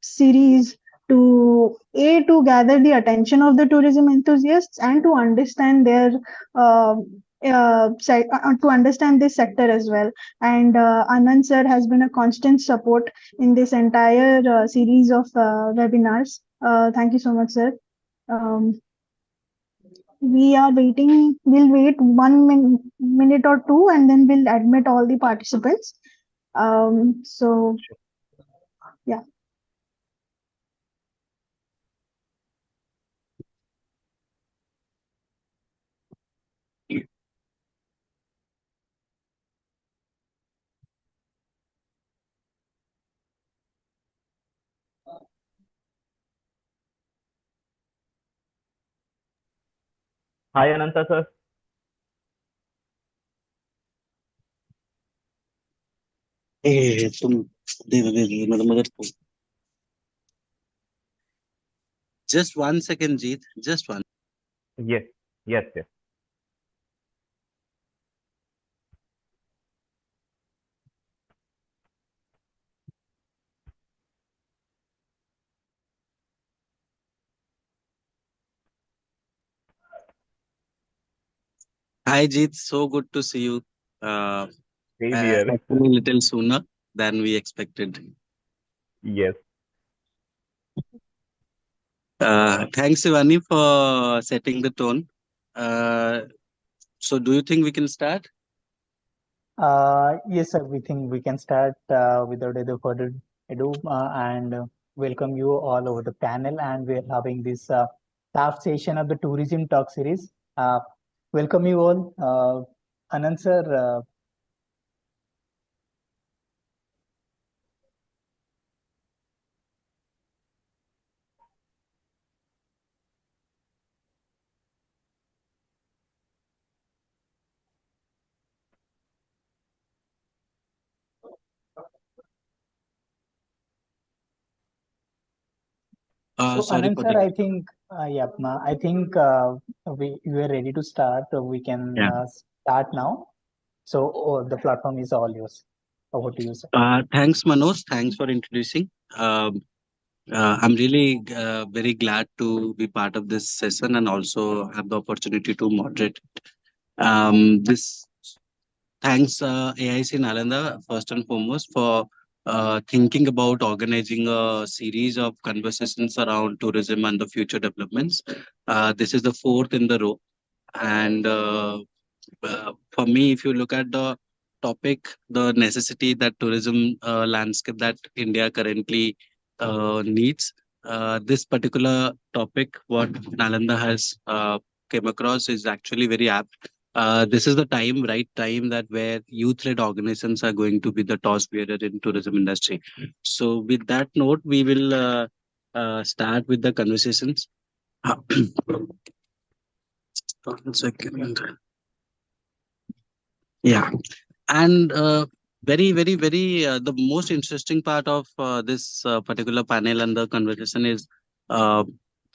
series to gather the attention of the tourism enthusiasts and to understand their uh, to understand this sector as well. And Anand sir has been a constant support in this entire series of webinars. Thank you so much, sir. Um, we are waiting. We'll wait minute or two, and then we'll admit all the participants. So yeah. Hi, Ananta sir. तुम मदद को just 1 second, Jeet. Just one. Yes, yes, yes. Hi, Jeet. So good to see you. Uh, Same here. Actually, a little sooner than we expected. Yes. Thanks, Ivani, for setting the tone. Uh, so, do you think we can start? Yes, sir. We think we can start without any further ado and welcome you all over the panel. And we're having this last session of the tourism talk series. Welcome you all. Anand sir, Sorry Anand for sir, the. I think, I think we are ready to start. We can Yeah. start now. So the platform is all yours. Over to you, sir. Thanks, Manoj. Thanks for introducing. I'm really very glad to be part of this session and also have the opportunity to moderate. This Thanks, AIC Nalanda, first and foremost, for thinking about organizing a series of conversations around tourism and the future developments. This is the fourth in the row. And for me, if you look at the topic, the necessity that tourism landscape that India currently needs, this particular topic, what Nalanda has came across, is actually very apt. This is the time, right time, that where youth-led organizations are going to be the toss bearer in tourism industry. So, with that note, we will start with the conversations. 1 second. Yeah. And the most interesting part of this particular panel and the conversation is uh,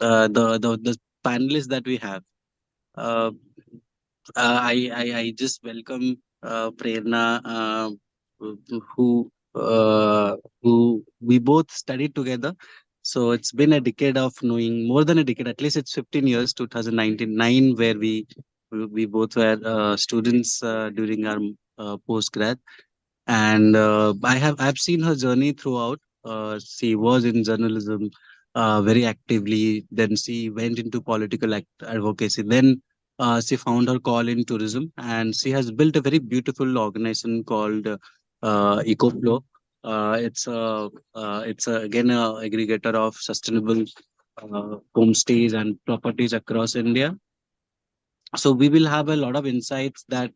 the panelists that we have. Uh, I just welcome Prerna, who who we both studied together. So it's been a decade of knowing, more than a decade, at least it's 15 years, 2019, where we both were students during our postgrad. And I've seen her journey throughout. She was in journalism very actively. Then she went into political advocacy. Then she found her call in tourism, and she has built a very beautiful organization called EcoFlow. It's again a aggregator of sustainable homestays and properties across India. So we will have a lot of insights that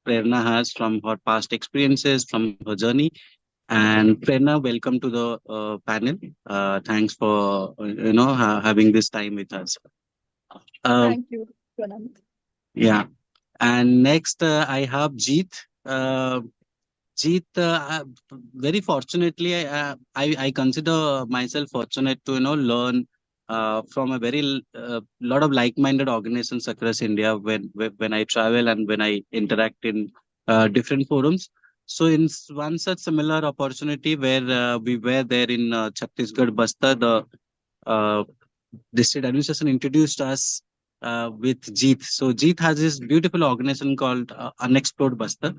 Prerna has from her past experiences, from her journey. And Prerna, welcome to the panel. Thanks for having this time with us. Um, Thank you, Pranam. yeah. And next, I have Jeet. Uh, Jeet, very fortunately, I consider myself fortunate to learn from a lot of like-minded organizations across India when I travel and when I interact in different forums. So in one such similar opportunity where we were there in Chhattisgarh, Bastar, the uh, district administration introduced us with Jeet. So Jeet has this beautiful organization called Unexplored Bastar,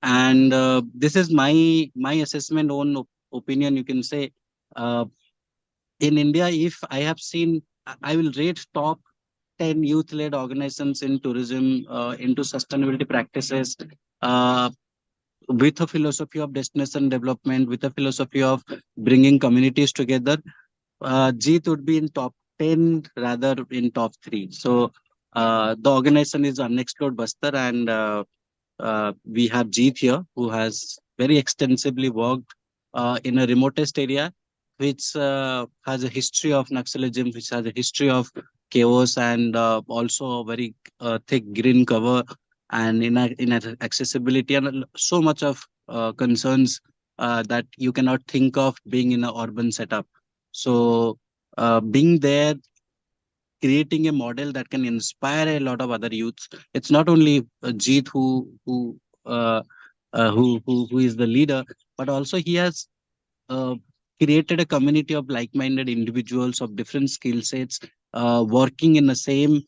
and this is my assessment, own opinion. You can say uh, in India, if I have seen, I will rate top 10 youth-led organizations in tourism into sustainability practices. Uh, with a philosophy of destination development, with a philosophy of bringing communities together, Jeet would be in top 10 rather in top 3. So the organization is Unexplored Bastar, and we have Jeet here who has very extensively worked in a remotest area which has a history of Naxalism, which has a history of chaos, and also a very thick green cover and in accessibility, and so much of concerns that you cannot think of being in an urban setup. So being there, creating a model that can inspire a lot of other youths. It's not only Jeet who is the leader, but also he has uh, created a community of like-minded individuals of different skill sets, working in the same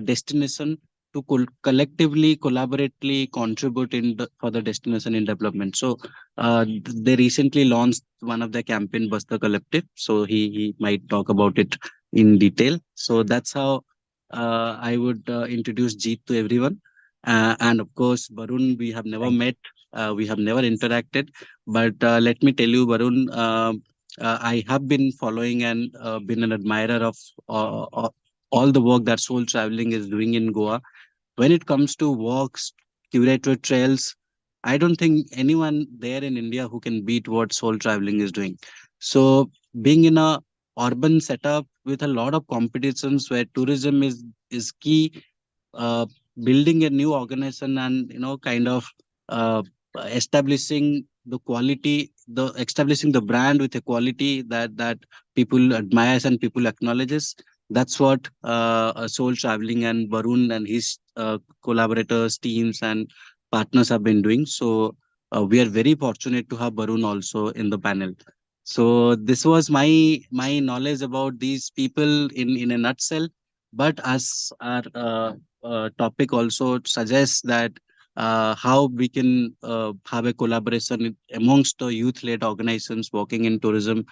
destination to collectively, collaboratively contribute for the destination in development. So they recently launched one of the campaign, Basta Collective. So he might talk about it in detail. So that's how I would introduce Jeet to everyone. And of course, Varun, we have never Thank met, we have never interacted, but let me tell you, Varun, I have been following and been an admirer of all the work that Soul Traveling is doing in Goa. When it comes to walks, curated trails, I don't think anyone there in India who can beat what Soul Traveling is doing. So being in a urban setup with a lot of competitions where tourism is key, uh, building a new organization and kind of uh, establishing the quality, the establishing the brand with a quality that people admires and people acknowledges. That's what Soul Traveling and Varun and his collaborators, teams, and partners have been doing. So we are very fortunate to have Varun also in the panel. So this was my knowledge about these people in a nutshell. But as our topic also suggests that how we can have a collaboration amongst the youth-led organizations working in tourism,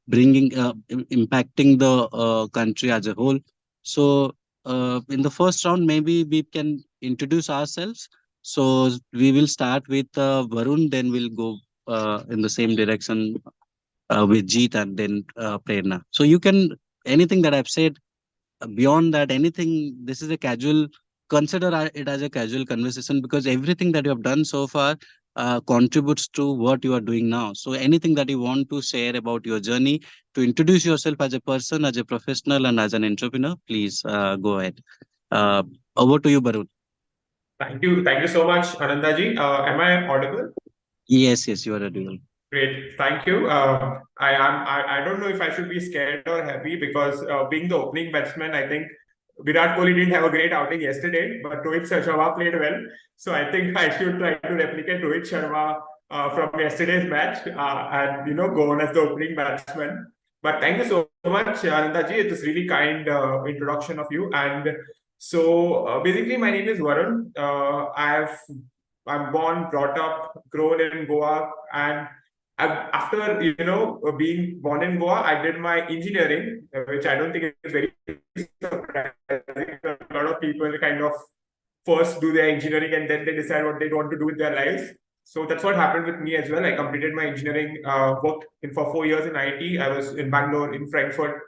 bringing impacting the country as a whole. So in the first round, maybe we can introduce ourselves. So we will start with Varun, then we'll go in the same direction with Jeet, and then Prerna. So you can, anything that I've said beyond that, anything, this is a casual, consider it as a casual conversation, because everything that you have done so far contributes to what you are doing now. So anything that you want to share about your journey, to introduce yourself as a person, as a professional, and as an entrepreneur, please go ahead. uh, Over to you, Barun. Thank you. Thank you so much, Anandaji. Am I audible? Yes, you are a dual. Great. Thank you. I don't know if I should be scared or happy because being the opening batsman, I think Virat Kohli didn't have a great outing yesterday, but Rohit Sharma played well. So I think I should try to replicate Rohit Sharma from yesterday's match and go on as the opening batsman. But thank you so much, Anandaji. It was really kind introduction of you. And so basically, my name is Varun. I'm born, brought up, grown in Goa, and after being born in Goa, I did my engineering, which I don't think is very surprising. A lot of people kind of first do their engineering and then they decide what they want to do with their lives. So that's what happened with me as well. I completed my engineering, worked for 4 years in IT. I was in Bangalore, in Frankfurt,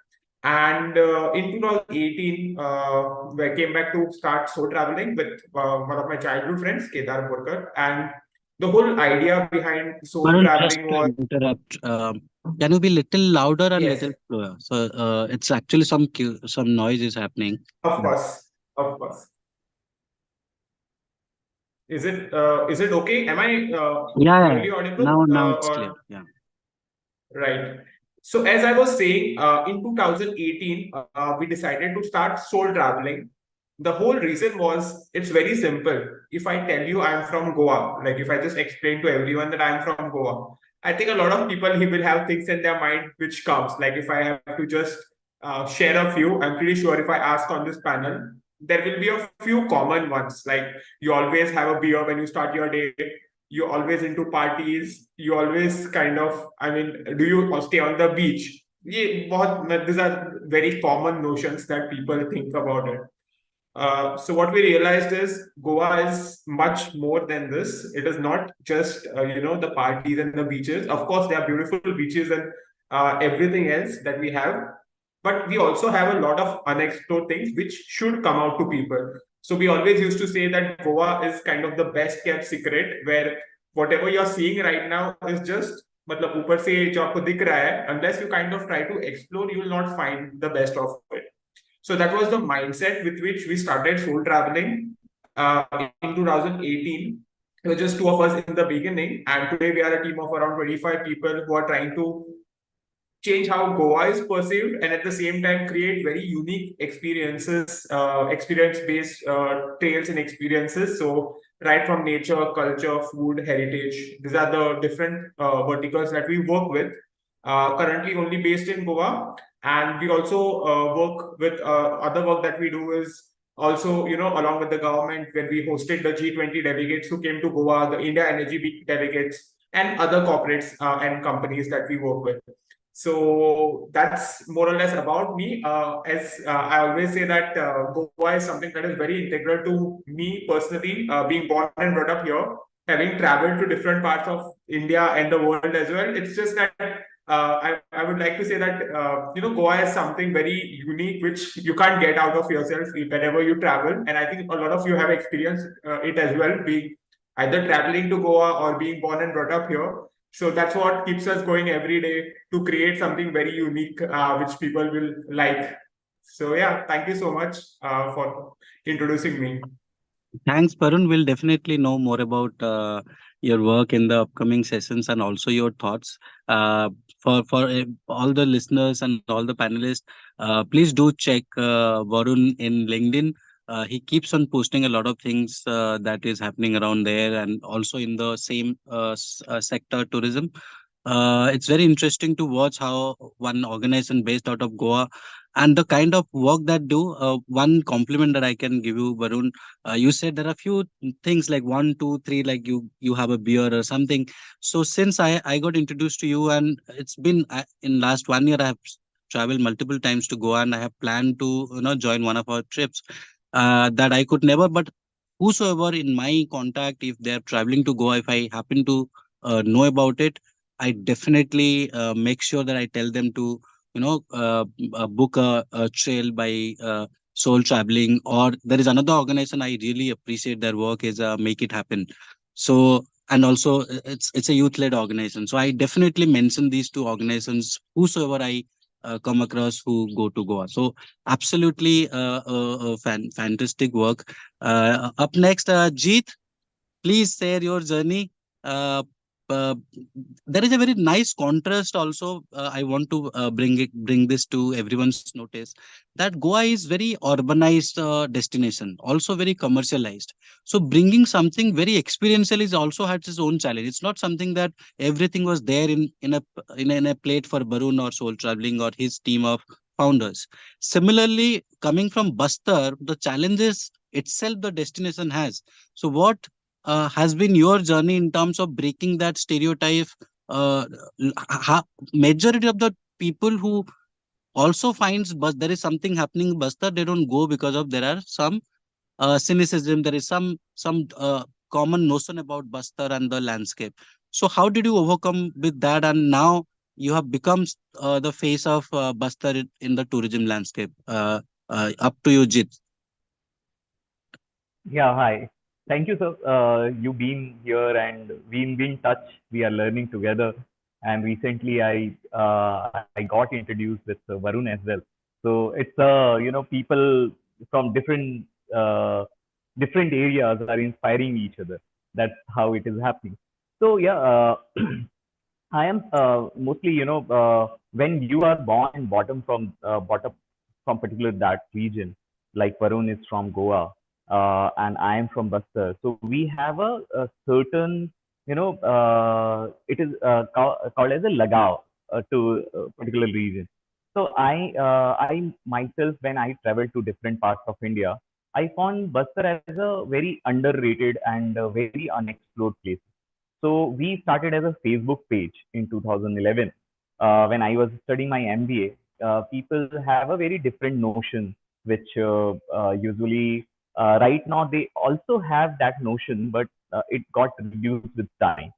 and in 2018, I came back to start Soul Traveling with one of my childhood friends, Kedar Borkar, and the whole idea behind Soul Varun, just Traveling to was interrupt, can you be little louder and yes, little slower? So it's actually some noise is happening. of course, of course. Is it okay? Am I Yeah, clearly audible? now it's clear. Yeah. Right. So as I was saying, in 2018, we decided to start Soul Traveling The whole reason was it's very simple. If I tell you I'm from Goa, like if I just explain to everyone that I'm from Goa, I think a lot of people he will have things in their mind which comes. Like if I have to just share a few, I'm pretty sure if I ask on this panel, there will be a few common ones. Like you always have a beer when you start your day. You're always into parties. You always kind of, I mean, do you stay on the beach? These are very common notions that people think about it. So what we realized is Goa is much more than this. It is not just the parties and the beaches. Of course, there are beautiful beaches and everything else that we have, but we also have a lot of unexplored things which should come out to people. So we always used to say that Goa is kind of the best kept secret, where whatever you're seeing right now is just मतलब ऊपर से जो आपको दिख रहा है, unless you kind of try to explore, you will not find the best of it. So that was the mindset with which we started soul traveling in 2018. It was just two of us in the beginning, and today we are a team of around 25 people who are trying to change how Goa is perceived, and at the same time create very unique experiences, experience-based trails and experiences. So right from nature, culture, food, heritage, these are the different verticals that we work with. Currently only based in Goa, and we also work with other work that we do is also, along with the government, when we hosted the G20 delegates who came to Goa, the India Energy Week delegates, and other corporates and companies that we work with. So that's more or less about me. As I always say that Goa is something that is very integral to me personally, being born and brought up here, having traveled to different parts of India and the world as well. It's just that I would like to say that Goa is something very unique which you can't get out of yourself whenever you travel, and I think a lot of you have experienced it as well, being either traveling to Goa or being born and brought up here. So that's what keeps us going every day to create something very unique, which people will like. So yeah, thank you so much for introducing me. Thanks, Varun. We'll definitely know more about your work in the upcoming sessions and also your thoughts. For all the listeners and all the panelists, please do check Varun in LinkedIn. He keeps on posting a lot of things that is happening around there and also in the same sector, tourism. It's very interesting to watch how one organization based out of Goa and the kind of work that do. One compliment that I can give you, Varun, you said there are few things like 1 2 3, like you have a beer or something. So since I got introduced to you, and it's been in last 1 year I have traveled multiple times to Goa, and I have planned to join one of our trips that I could never. But whosoever in my contact, if they are traveling to Goa, if I happen to know about it, I definitely make sure that I tell them to book a trail by soul traveling. Or there is another organization I really appreciate their work is Make It Happen. So, and also it's a youth led organization, so I definitely mention these two organizations whosoever I come across who go to Goa. So absolutely fantastic work. Up next, Jeet, please share your journey. uh, uh, there is a very nice contrast also. I want to bring this to everyone's notice, that Goa is very urbanized destination, also very commercialized. So bringing something very experiential is also has its own challenge. It's not something that everything was there in a plate for Barun or Soul Traveling or his team of founders. Similarly, coming from Bastar, the challenges itself the destination has. So what has been your journey in terms of breaking that stereotype? Majority of the people who also finds but there is something happening in Bastar, they don't go because of there are some cynicism. There is some common notion about Bastar and the landscape. So how did you overcome with that? And now you have become the face of Bastar in the tourism landscape. Up to you, Jit. Yeah, hi. Thank you, sir. You been here and we been in touch. We are learning together. And recently, I got introduced with Varun as well. So it's people from different areas are inspiring each other. That's how it is happening. So yeah, I am mostly when you are born and bottom from particular that region, like Varun is from Goa, and I am from Bastar. So we have a certain, it is called as a lagav to a particular region. So I myself, when I traveled to different parts of India, I found Bastar as a very underrated and very unexplored place. So we started as a Facebook page in 2011. When I was studying my MBA, people have a very different notion, which usually right now they also have that notion, but it got reduced with time.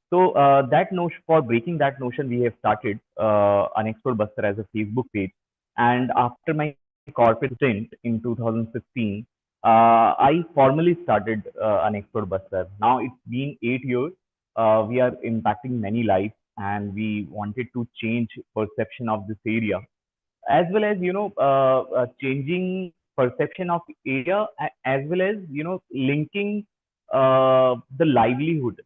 So that notion, for breaking that notion, we have started Unexplored Buster as a Facebook page. And after my corporate stint in 2015, I formally started Unexplored Buster. Now it's been 8 years. We are impacting many lives, and we wanted to change perception of this area, as well as changing perception of area, as well as linking the livelihood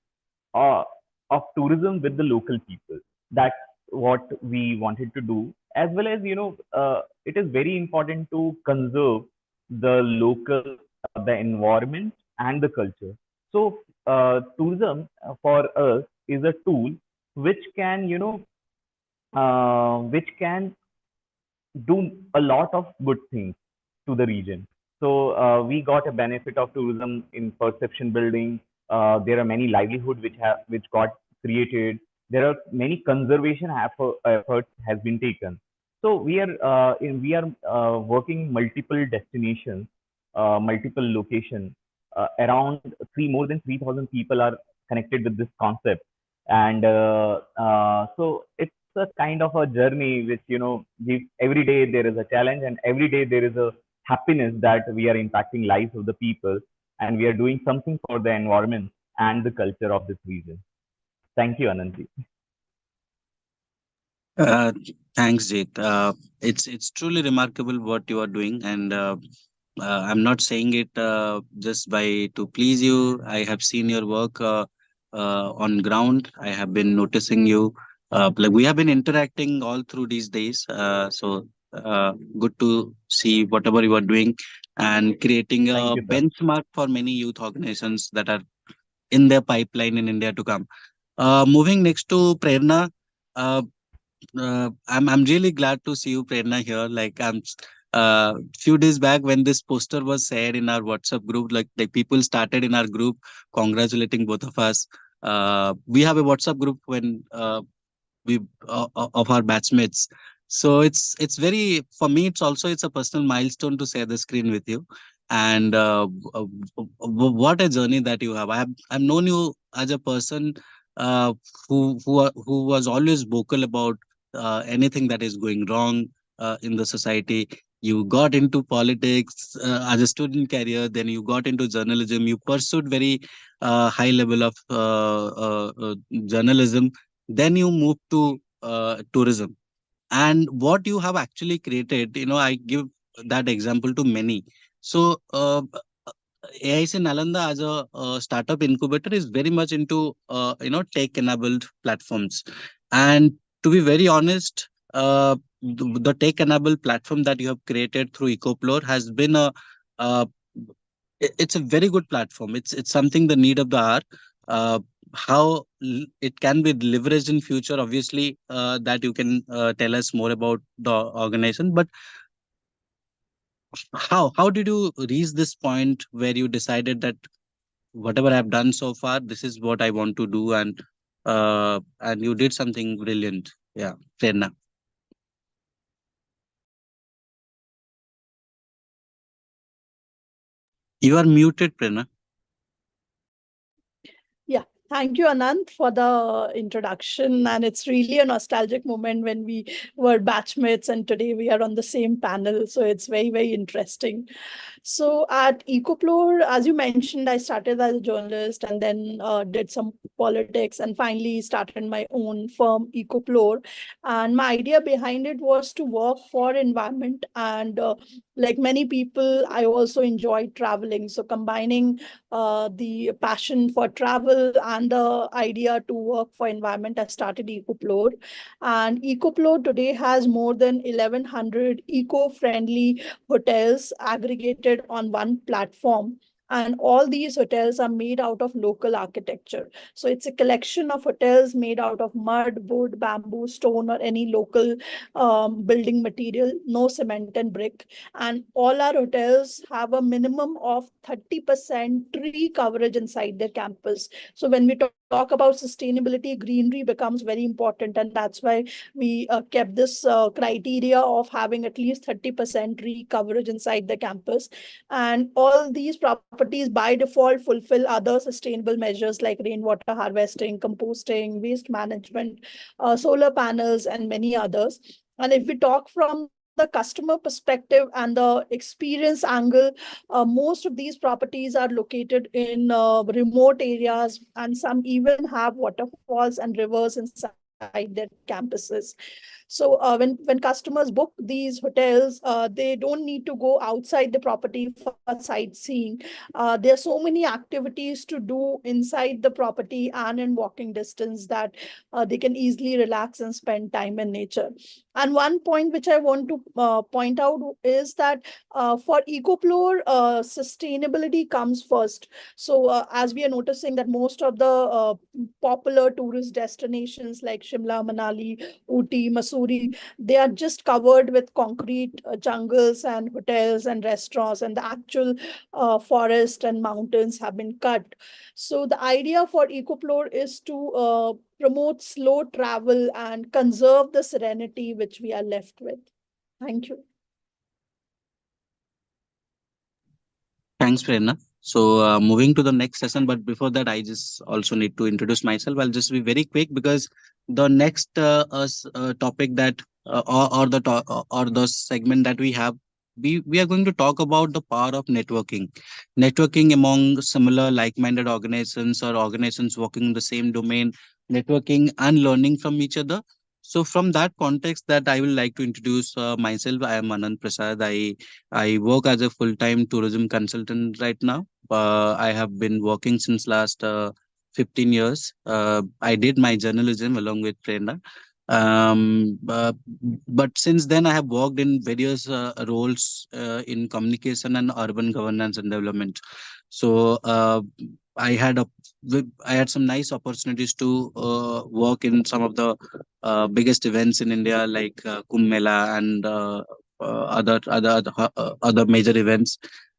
uh, of tourism with the local people. That's what we wanted to do. As well as, it is very important to conserve the local, the environment and the culture. So, tourism for us is a tool which can, which can do a lot of good things to the region. So we got a benefit of tourism in perception building. There are many livelihood which got created. There are many conservation efforts has been taken. So we are working multiple destinations, multiple locations. Around more than 3,000 people are connected with this concept, and so it's a kind of a journey which every day there is a challenge, and every day there is a happiness that we are impacting lives of the people, and we are doing something for the environment and the culture of this region. Thank you, Ananti. Uh, Thanks, Jit. It's truly remarkable what you are doing, and I'm not saying it just by to please you. I have seen your work on ground. I have been noticing you. Like we have been interacting all through these days. Good to see whatever you are doing and creating Thank a you, sir. benchmark for many youth organizations that are in their pipeline in India to come. Moving next to Prerna. Uh, I'm really glad to see you, Prerna, here. Like few days back when this poster was shared in our WhatsApp group, like people started in our group congratulating both of us. We have a WhatsApp group when we of our batchmates. So it's very, for me it's also, it's a personal milestone to share the screen with you. And what a journey that you have. I've known you as a person uh, who was always vocal about anything that is going wrong in the society. You got into politics as a student career, then you got into journalism. You pursued very high level of journalism, then you move to tourism. And what you have actually created, I give that example to many. So AIC Nalanda as a startup incubator is very much into tech enabled platforms. And to be very honest, the tech enabled platform that you have created through EcoPlore has been uh, it's a very good platform. It's something the need of the hour. Uh, it can be leveraged in future, obviously, that you can tell us more about the organization. But how did you reach this point where you decided that whatever I've done so far, this is what I want to do, and you did something brilliant. Yeah, Prerna. You are muted, Prerna. Yeah, thank you, Anant, for the introduction. And it's really a nostalgic moment when we were batchmates and today we are on the same panel. So it's very, very interesting. So at Ecoplore, as you mentioned, I started as a journalist and then did some politics and finally started my own firm, Ecoplore. And my idea behind it was to work for environment. And like many people, I also enjoyed traveling. So combining the passion for travel and the idea to work for environment, I started Ecoplore. And Ecoplore today has more than 1,100 eco-friendly hotels aggregated on one platform. And all these hotels are made out of local architecture. So it's a collection of hotels made out of mud, wood, bamboo, stone, or any local building material, no cement and brick. And all our hotels have a minimum of 30% tree coverage inside their campus. So when we talk about sustainability, greenery becomes very important. And that's why we kept this criteria of having at least 30% tree coverage inside the campus. And all these properties by default fulfill other sustainable measures like rainwater harvesting, composting, waste management, solar panels, and many others. And if we talk from the customer perspective and the experience angle, most of these properties are located in remote areas, and some even have waterfalls and rivers inside their campuses. So when customers book these hotels, they don't need to go outside the property for sightseeing. There are so many activities to do inside the property and in walking distance that they can easily relax and spend time in nature. And one point which I want to point out is that for Ecoplore, sustainability comes first. So as we are noticing that most of the popular tourist destinations like Shimla, Manali, Uti, Mussoorie, they are just covered with concrete jungles and hotels and restaurants, and the actual forest and mountains have been cut. So the idea for Ecoplore is to promote slow travel and conserve the serenity which we are left with. Thank you. Thanks, Prerna. So moving to the next session, but before that, I just also need to introduce myself. I'll just be very quick because the next topic that or or the segment that we have, we are going to talk about the power of networking among similar like-minded organizations or organizations working in the same domain, networking and learning from each other. So from that context, that I will like to introduce myself. I am Anand Prasad. I work as a full-time tourism consultant right now. I have been working since last 15 years. I did my journalism along with Prerna. Um, uh, but since then, I have worked in various roles in communication and urban governance and development. So I had a I had some nice opportunities to work in some of the biggest events in India, like Kumbh Mela and other major events.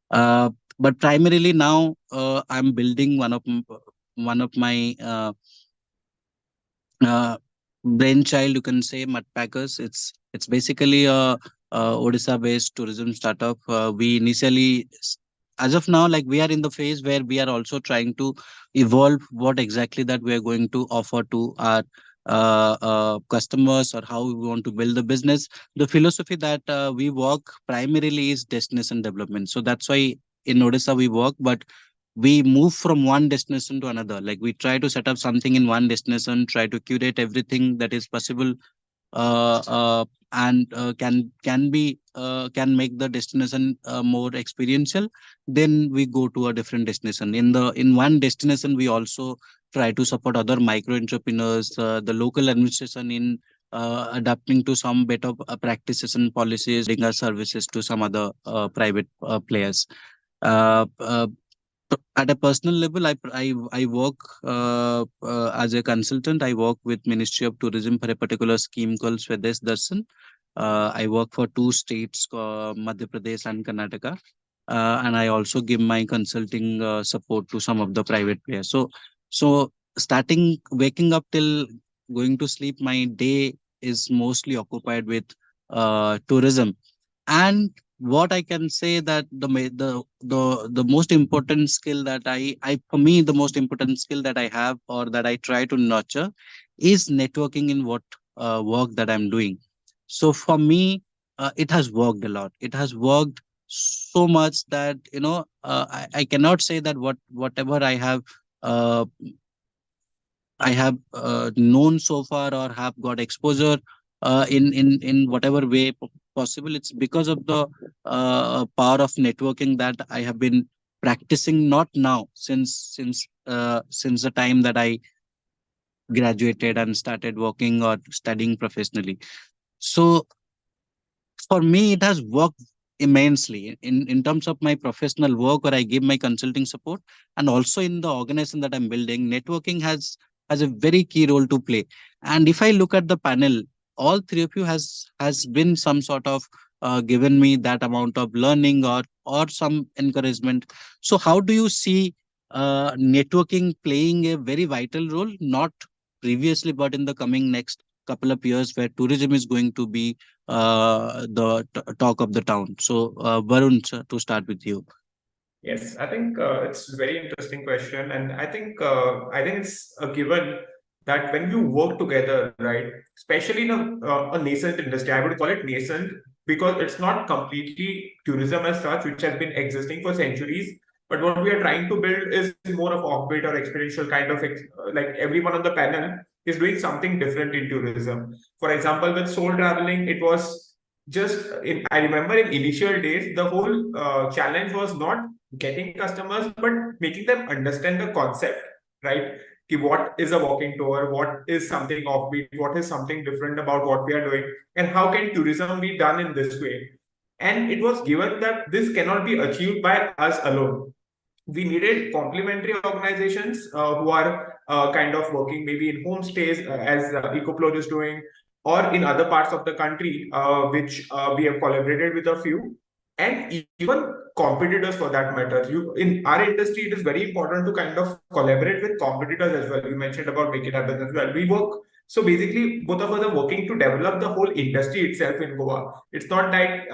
Uh, but primarily now, I'm building one of my uh, brainchild, you can say, Mudpackers. It's basically a Odisha-based tourism startup. We initially, as of now, like we are in the phase where we are also trying to evolve what exactly that we are going to offer to our customers or how we want to build the business. The philosophy that we work primarily is destination development. So that's why in Odisha we work, but we move from one destination to another. Like we try to set up something in one destination, try to curate everything that is possible, and can make the destination more experiential. Then we go to a different destination. In one destination, we also try to support other micro entrepreneurs, the local administration in adapting to some better practices and policies, our services to some other private players. Uh, uh, at a personal level, I work as a consultant. I work with Ministry of Tourism for a particular scheme called Swadesh Darshan. I work for two states, Madhya Pradesh and Karnataka, and I also give my consulting support to some of the private players. So starting waking up till going to sleep, my day is mostly occupied with tourism. And what I can say that the most important skill that I for me, the most important skill that I have or that I try to nurture is networking in what work that I'm doing. So for me, it has worked a lot. It has worked so much that I cannot say that whatever uh, I have known so far or have got exposure in whatever way possible. It's because of the power of networking that I have been practicing, not now, since the time that I graduated and started working or studying professionally. So for me, it has worked immensely in terms of my professional work where I give my consulting support, and also in the organization that I'm building. Networking has a very key role to play. And if I look at the panel, all three of you has been some sort of given me that amount of learning or some encouragement. So how do you see networking playing a very vital role, not previously but in the coming next couple of years, where tourism is going to be the talk of the town? So, Varun, sir, to start with you. Yes, I think it's a very interesting question, and I think it's a given that when you work together, right, especially in a nascent industry, I would call it nascent because it's not completely tourism as such, which has been existing for centuries. But what we are trying to build is more of offbeat or experiential kind of like everyone on the panel is doing something different in tourism. For example, with soul traveling, it was just in. I remember in initial days, the whole challenge was not getting customers, but making them understand the concept, right? What is a walking tour? What is something offbeat? What is something different about what we are doing? And how can tourism be done in this way? And it was given that this cannot be achieved by us alone. We needed complementary organizations who are kind of working maybe in homestays, as Ecoplore is doing, or in other parts of the country, which we have collaborated with a few, and even competitors for that matter. You in our industry, it is very important to kind of collaborate with competitors as well. You mentioned about Make It Happen as well. We work. So basically, both of us are working to develop the whole industry itself in Goa. It's not like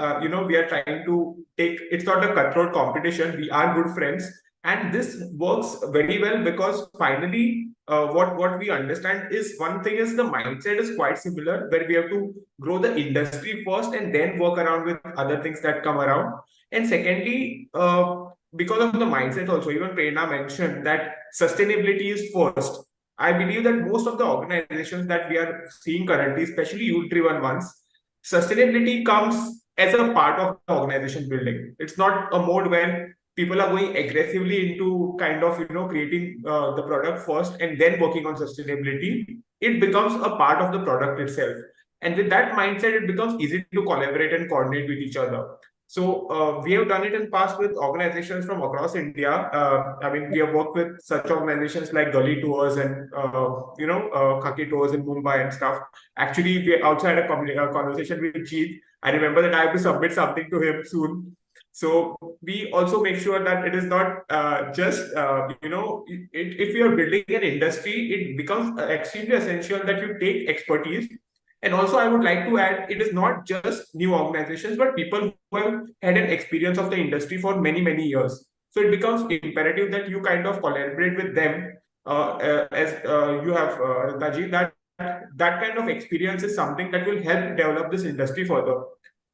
we are trying to take. It's not a cutthroat competition. We are good friends, and this works very well because finally what we understand is one thing is the mindset is quite similar, where we have to grow the industry first and then work around with other things that come around. And secondly, because of the mindset also, even Prerna mentioned that sustainability is first. I believe that most of the organizations that we are seeing currently, especially youth driven ones, sustainability comes as a part of the organization building. It's not a mode where people are going aggressively into kind of creating the product first and then working on sustainability. It becomes a part of the product itself, and with that mindset it becomes easy to collaborate and coordinate with each other. So we have done it in past with organizations from across India. I mean, we have worked with such organizations like Gully Tours and Khaki Tours in Mumbai and stuff. Actually, we also had a conversation with Jeet. I remember that I have to submit something to him soon. So we also make sure that it is not if you are building an industry, it becomes extremely essential that you take expertise. And also, I would like to add, it is not just new organizations, but people who have had an experience of the industry for many, many years. So it becomes imperative that you kind of collaborate with them, as you have, Rajiv, that kind of experience is something that will help develop this industry further,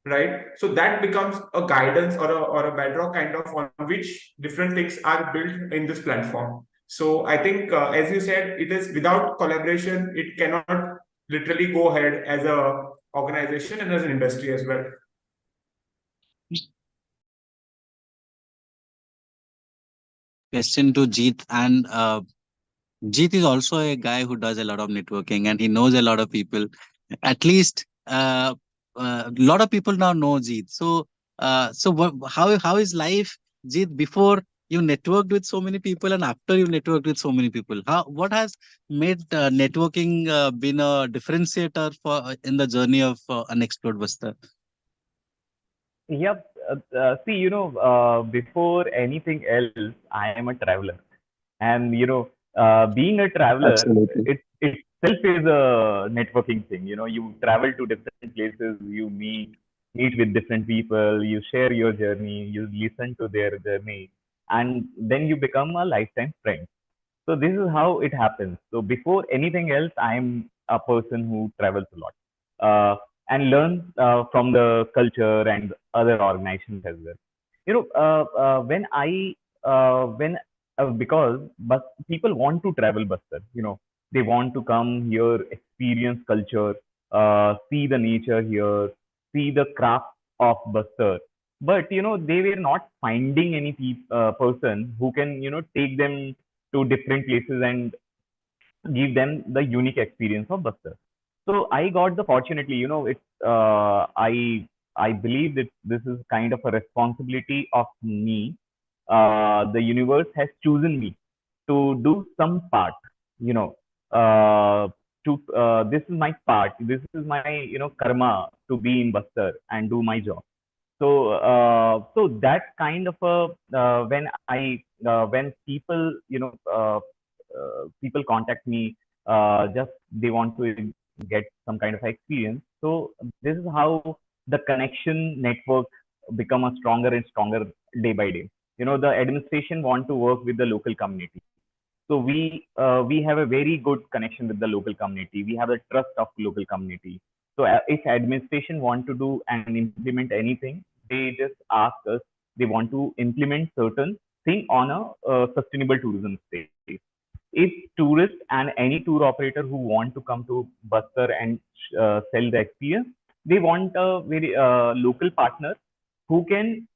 right? So that becomes a guidance or a bedrock kind of on which different things are built in this platform. So I think, as you said, it is without collaboration, it cannot literally go ahead as a organization and as an industry as well. Question to Jeet, and Jeet is also a guy who does a lot of networking and he knows a lot of people. At least a lot of people now know Jeet. So, how is life, Jeet, before you networked with so many people and after you networked with so many people? What has made networking been a differentiator for in the journey of Unexplored Bastar? Yep. See, before anything else, I am a traveler, and being a traveler, Absolutely. it itself is a networking thing. You travel to different places, you meet with different people, you share your journey, you listen to their journey, and then you become a lifetime friend. So this is how it happens. So before anything else, I'm a person who travels a lot, and learns from the culture and other organizations as well. Because but people want to travel Bastar, they want to come here, experience culture, see the nature here, see the craft of Bastar. But they were not finding any person who can take them to different places and give them the unique experience of Bastar. So I got the fortunately, it's I believe that this is kind of a responsibility of me. The universe has chosen me to do some part, you know, to this is my part, this is my karma to be in Bastar and do my job. So that kind of a when people people contact me, just they want to get some kind of experience. So this is how the connection network become a stronger and stronger day by day. The administration want to work with the local community. So we have a very good connection with the local community. We have a trust of local community. So if administration want to do and implement anything, they just ask us. They want to implement certain thing on a sustainable tourism space. If tourists and any tour operator who want to come to Bastar and sell the experience, they want a very local partner who can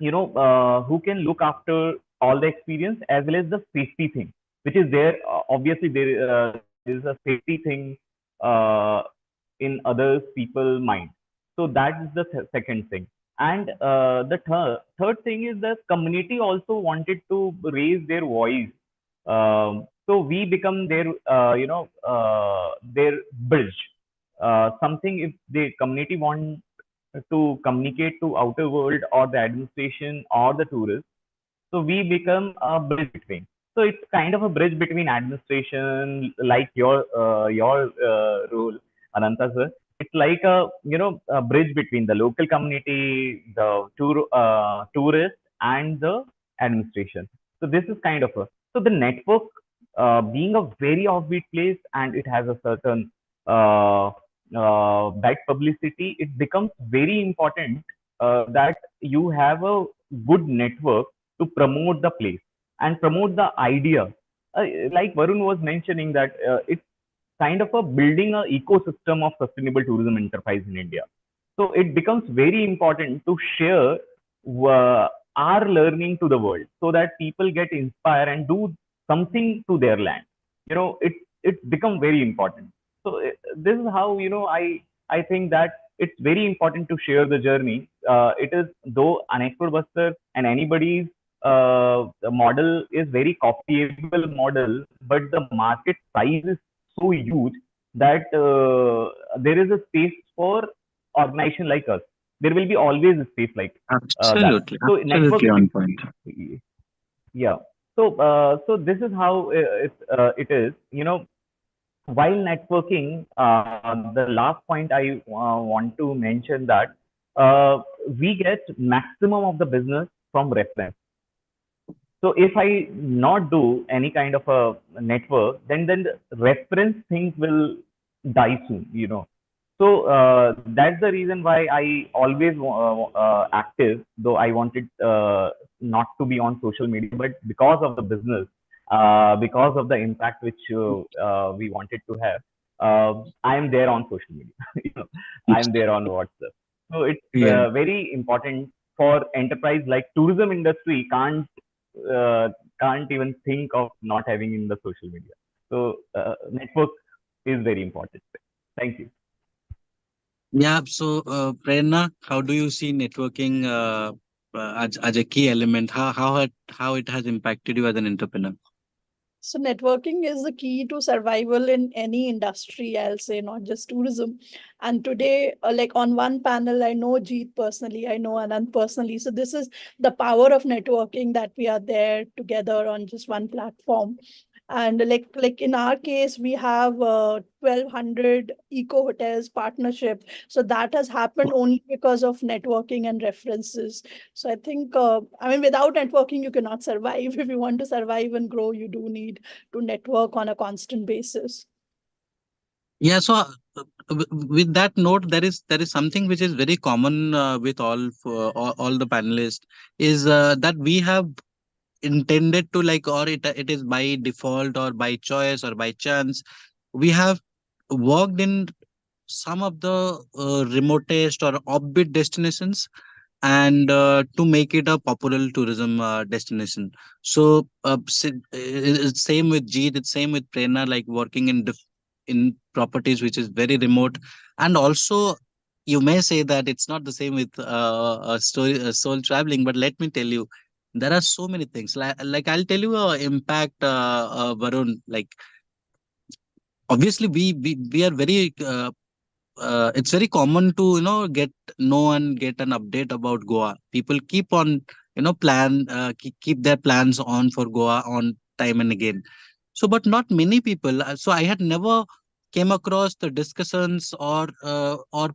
who can look after all the experience as well as the safety thing, which is there. Obviously, there is a safety thing uh, in other people mind. So that is the second thing. And the third thing is the community also wanted to raise their voice. So we become their their bridge. Something if the community want to communicate to outer world or the administration or the tourists, so we become a bridge between. So it's kind of a bridge between administration, like your role, Ananta sir. It's like a bridge between the local community, the tourist, and the administration. So this is kind of a, so the network being a very offbeat place and it has a certain bad publicity. It becomes very important that you have a good network to promote the place and promote the idea. Like Varun was mentioning that it's kind of a building a ecosystem of sustainable tourism enterprise in India. So it becomes very important to share our learning to the world so that people get inspired and do something to their land. It's become very important. So this is how I think that it's very important to share the journey. It is though Unexplored Bastar and anybody's the model is very copyable model, but the market size is so huge that there is a space for organization like us. There will be always a space like that. Absolutely, So absolutely on point. yeah. So this is how it is. While networking, the last point I want to mention that we get maximum of the business from reference. So if I not do any kind of a network, then the reference things will die soon. So that's the reason why I always active, though I wanted not to be on social media, but because of the business, because of the impact which we wanted to have, I am there on social media. I am there on WhatsApp. So it's Yeah. very important for enterprise like tourism industry uh, can't even think of not having in the social media. So network is very important. Thank you. Yeah. So, Prerna, how do you see networking as a key element? How it has impacted you as an entrepreneur? So networking is the key to survival in any industry, I'll say, not just tourism. And today, like on one panel, I know Jeet personally, I know Anand personally. So this is the power of networking, that we are there together on just one platform. And like in our case, we have 1,200 eco hotels partnership. So that has happened only because of networking and references. So I think, I mean, without networking, you cannot survive. If you want to survive and grow, you do need to network on a constant basis. Yeah, so with that note, there is something which is very common with all the panelists is that we have intended to like, or it is by default or by choice or by chance, we have worked in some of the remotest or offbeat destinations, and to make it a popular tourism destination. So it's same with Jeet, it's same with Prerna, like working in properties which is very remote. And also, you may say that it's not the same with soul traveling, but let me tell you, there are so many things. Like I'll tell you impact, Varun. Like obviously, we are very it's very common to get know and get an update about Goa. People keep on keep their plans on for Goa on time and again. So, but not many people. So I had never came across the discussions or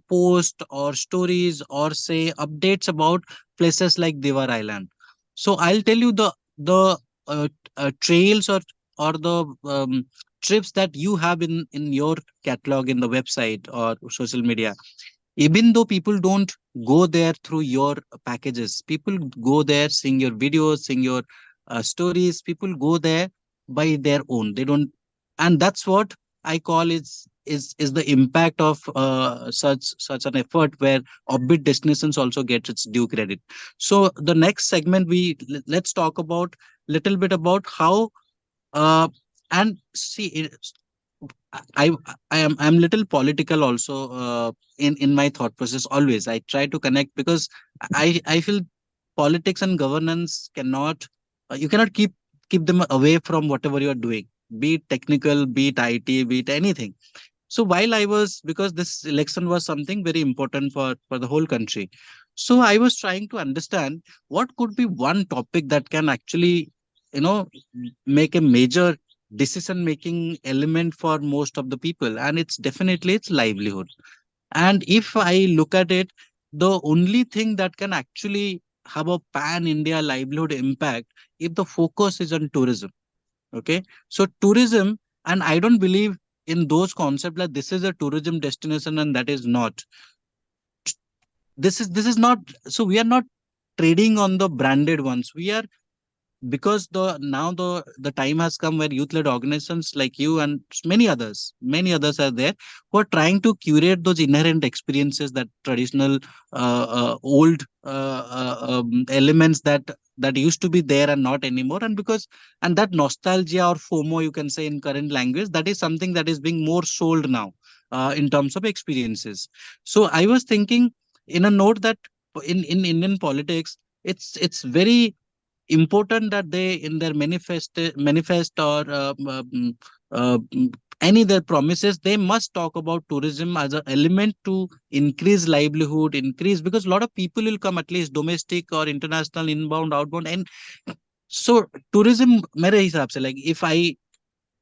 post or stories or say updates about places like Devar Island. So I'll tell you the trails or the trips that you have in your catalog in the website or social media. Even though people don't go there through your packages, people go there seeing your videos, seeing your stories. People go there by their own. They don't, and that's what I call is the impact of such an effort where offbeat destinations also get its due credit. So the next segment, let's talk about little bit about how and see I I'm little political also in my thought process. Always I try to connect because I feel politics and governance cannot you cannot keep them away from whatever you are doing, be it technical, be it IT, be it anything. So while I was, because this election was something very important for the whole country, so I was trying to understand what could be one topic that can actually make a major decision making element for most of the people, and it's definitely its livelihood. And if I look at it, the only thing that can actually have a pan India livelihood impact if the focus is on tourism. Okay, so tourism, and I don't believe in those concepts like this is a tourism destination and that is not. This is not. So we are not trading on the branded ones. We are, because the time has come where youth led organizations like you and many others are there who are trying to curate those inherent experiences, that traditional old elements that used to be there and not anymore. And because, and that nostalgia or FOMO, you can say in current language, that is something that is being more sold now in terms of experiences. So I was thinking in a note that in Indian politics, it's very important that they in their manifest or any their promises, they must talk about tourism as an element to increase livelihood, increase, because a lot of people will come, at least domestic or international, inbound, outbound. And so tourism, मेरे हिसाब से, like if I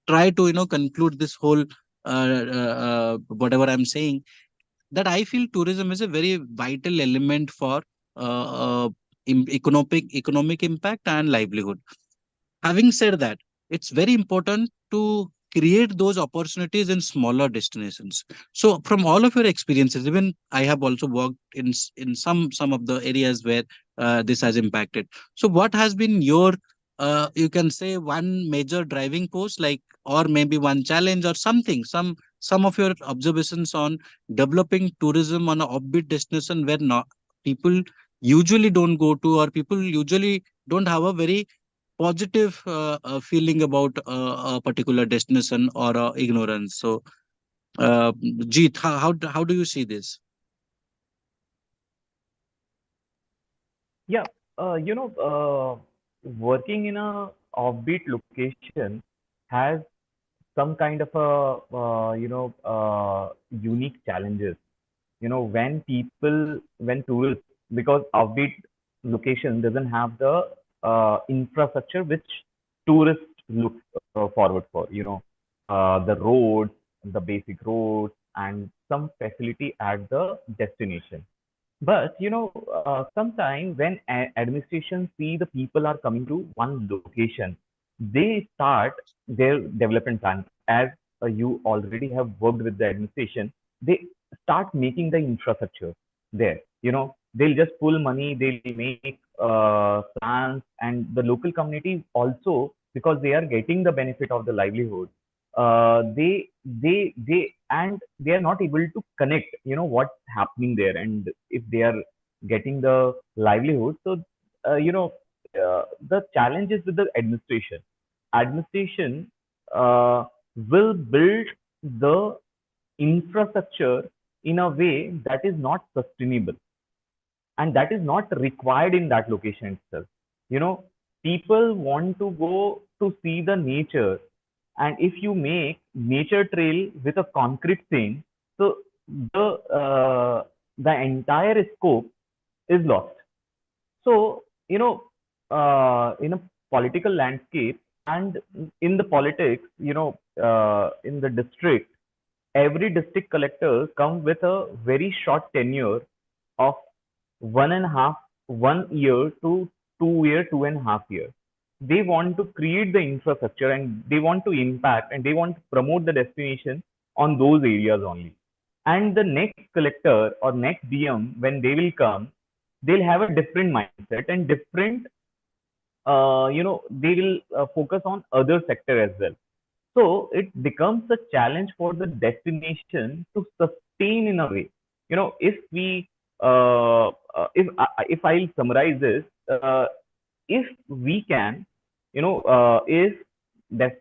try to conclude this whole whatever I'm saying, that I feel tourism is a very vital element for economic impact and livelihood. Having said that, it's very important to create those opportunities in smaller destinations. So, from all of your experiences, even I have also worked in some of the areas where this has impacted. So, what has been your you can say one major driving force, like, or maybe one challenge or something, some of your observations on developing tourism on a offbeat destination where not people usually don't go to, or people usually don't have a very positive feeling about a particular destination or ignorance. So, Jeet, how do you see this? Yeah, working in a offbeat location has some kind of a unique challenges. When tourists, because offbeat location doesn't have the infrastructure which tourists look forward for. The roads, the basic roads, and some facility at the destination. But sometimes when administration see the people are coming to one location, they start their development plan. As you already have worked with the administration, they start making the infrastructure there. They'll just pull money, they'll make plans, and the local communities also, because they are getting the benefit of the livelihood. They are not able to connect, what's happening there, and if they are getting the livelihood. So, the challenges with the administration. Administration uh, will build the infrastructure in a way that is not sustainable and that is not required in that location itself. You know, people want to go to see the nature, and if you make nature trail with a concrete thing, so the the entire scope is lost. So, in a political landscape and in the politics, in the district, every district collector come with a very short tenure of 1.5 1 year to 2 year, 2.5 years. They want to create the infrastructure and they want to impact and they want to promote the destination on those areas only. And the next collector or next DM, when they will come, they'll have a different mindset and different, they will focus on other sector as well. So it becomes a challenge for the destination to sustain in a way. If we, if I'll summarize this, if we can, if that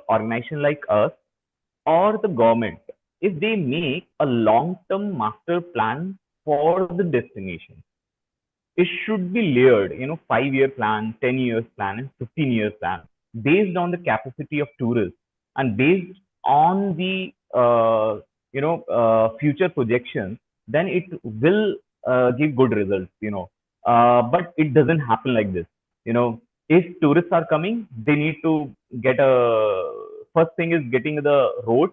organization like us or the government, if they make a long-term master plan for the destination, it should be layered, 5 year plan, 10 years plan, and 15 years plan based on the capacity of tourists and based on the future projections. Then it will give good results. But it doesn't happen like this. If tourists are coming, they need to get a first thing is getting the road,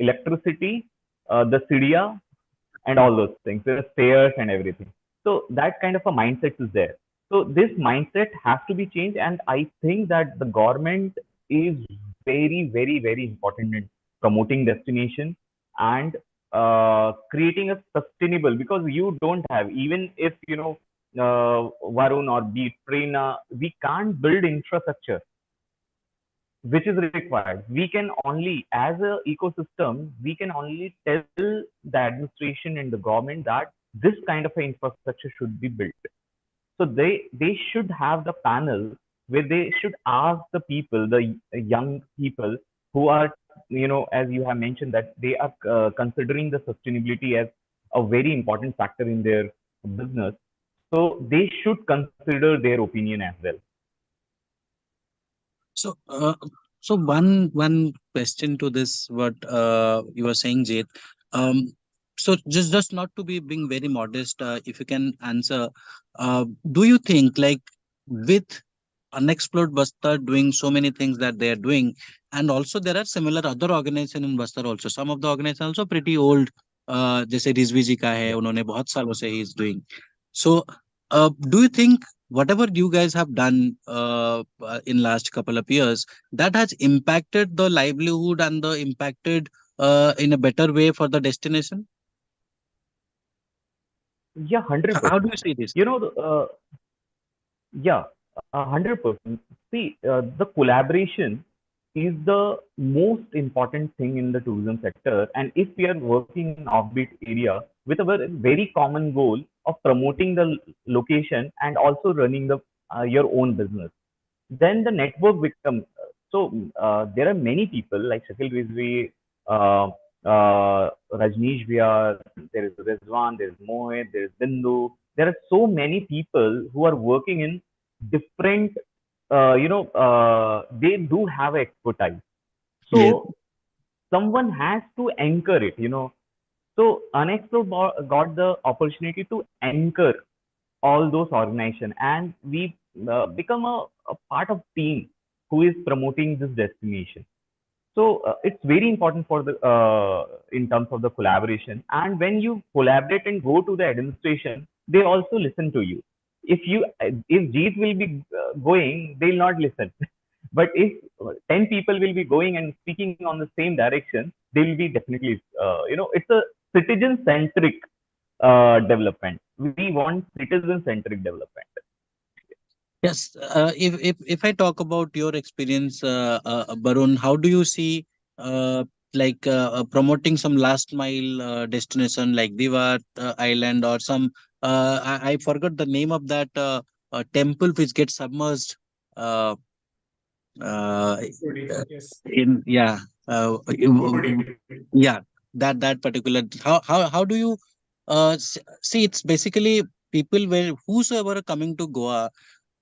electricity, the CDA, and all those things, the stairs and everything. So that kind of a mindset is there. So this mindset has to be changed, and I think that the government is very, very, very important in promoting destination and creating a sustainable, because you don't have, even if Varun or be Prerna, we can't build infrastructure which is required. We can only, as a ecosystem, we can only tell the administration and the government that this kind of infrastructure should be built. So they should have the panel where they should ask the people, the young people who are, as you have mentioned, that they are considering the sustainability as a very important factor in their business. So they should consider their opinion as well. So, one question to this, what you were saying, Jade. Um, so just not to be being very modest, if you can answer, do you think, like, with Unexplored Bastar doing so many things that they are doing, and also there are similar other organizations in Bastar also. Some of the organizations also pretty old. जैसे रिजवी जी का है, उन्होंने बहुत सालों से he is doing. So, do you think whatever you guys have done in last couple of years, that has impacted the livelihood and the impacted in a better way for the destination? Yeah, How do 100%. you see this? Yeah, 100%. See, the collaboration is the most important thing in the tourism sector. And if we are working in offbeat area with a very common goal of promoting the location and also running the your own business, then the network becomes. So there are many people like Shakil Rizvi, Rajneesh Vyar, there is Rizwan, there is Mohit, there is Bindu. There are so many people who are working in different, they do have expertise. Yes. So someone has to anchor it. So Unexplored got the opportunity to anchor all those organizations, and we become a part of team who is promoting this destination. So it's very important for the in terms of the collaboration. And when you collaborate and go to the administration, they also listen to you. If Jeet will be going, they'll not listen. But if 10 people will be going and speaking on the same direction, they will be definitely, it's a citizen centric development. We want citizen centric development. Yes, if I talk about your experience, Barun, how do you see promoting some last mile destination like Diwar Island or some I forgot the name of that temple which gets submerged uh, uh, Yes. in yeah yeah, that particular how do you see it's basically people where whosoever are coming to Goa,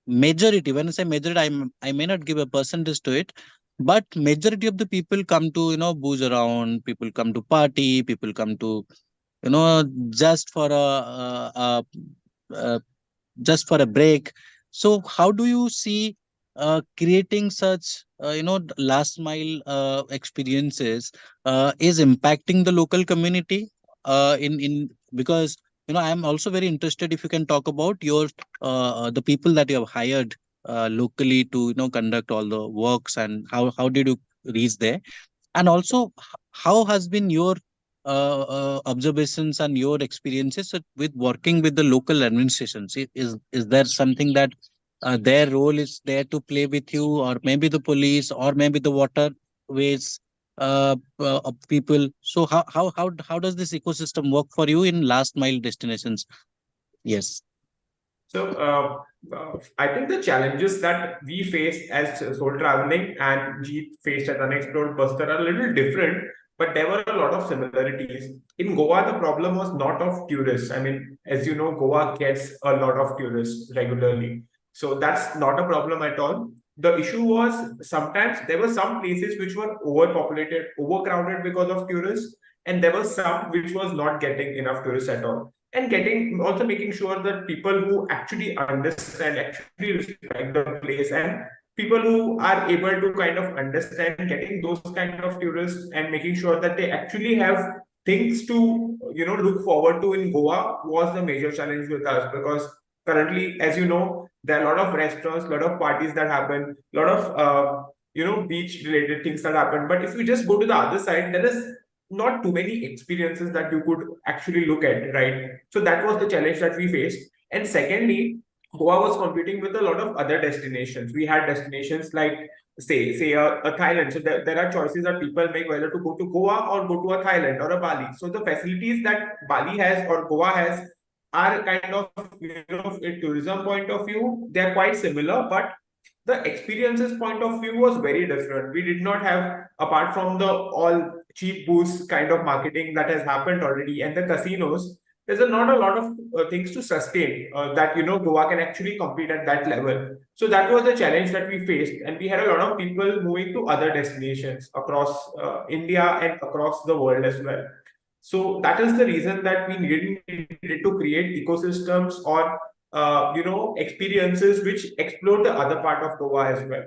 majority, when I say majority, I may not give a percentage to it, but majority of the people come to booze around, people come to party, people come to just for a just for a break. So how do you see creating such last mile experiences is impacting the local community in because I am also very interested if you can talk about your the people that you have hired locally to conduct all the works, and how did you reach there, and also how has been your observations and your experiences with working with the local administrations. Is there something that their role is there to play with you, or maybe the police, or maybe the waterways of people? So how does this ecosystem work for you in last mile destinations? Yes. So I think the challenges that we face as soul traveling and Jeet faced at Unexplored Buster are a little different, but there were a lot of similarities. In Goa, the problem was not of tourists. I mean, as you know, Goa gets a lot of tourists regularly. So that's not a problem at all. The issue was sometimes there were some places which were overpopulated, overcrowded because of tourists, and there were some which was not getting enough tourists at all, and getting also making sure that people who actually understand, actually respect the place, and people who are able to kind of understand getting those kind of tourists and making sure that they actually have things to look forward to in Goa was the major challenge with us, because currently, as you know, there are a lot of restaurants, a lot of parties that happen, a lot of beach related things that happen. But if you just go to the other side, there is not too many experiences that you could actually look at, right? So that was the challenge that we faced. And secondly, Goa was competing with a lot of other destinations. We had destinations like, say a Thailand. So there are choices that people make whether to go to Goa or go to a Thailand or a Bali. So the facilities that Bali has or Goa has are kind of, a tourism point of view, they're quite similar, but the experiences point of view was very different. We did not have, apart from the all cheap booze kind of marketing that has happened already and the casinos, there's not a lot of things to sustain that Goa can actually compete at that level. So that was the challenge that we faced, and we had a lot of people moving to other destinations across India and across the world as well. So that is the reason that we needed to create ecosystems or experiences which explore the other part of Goa as well.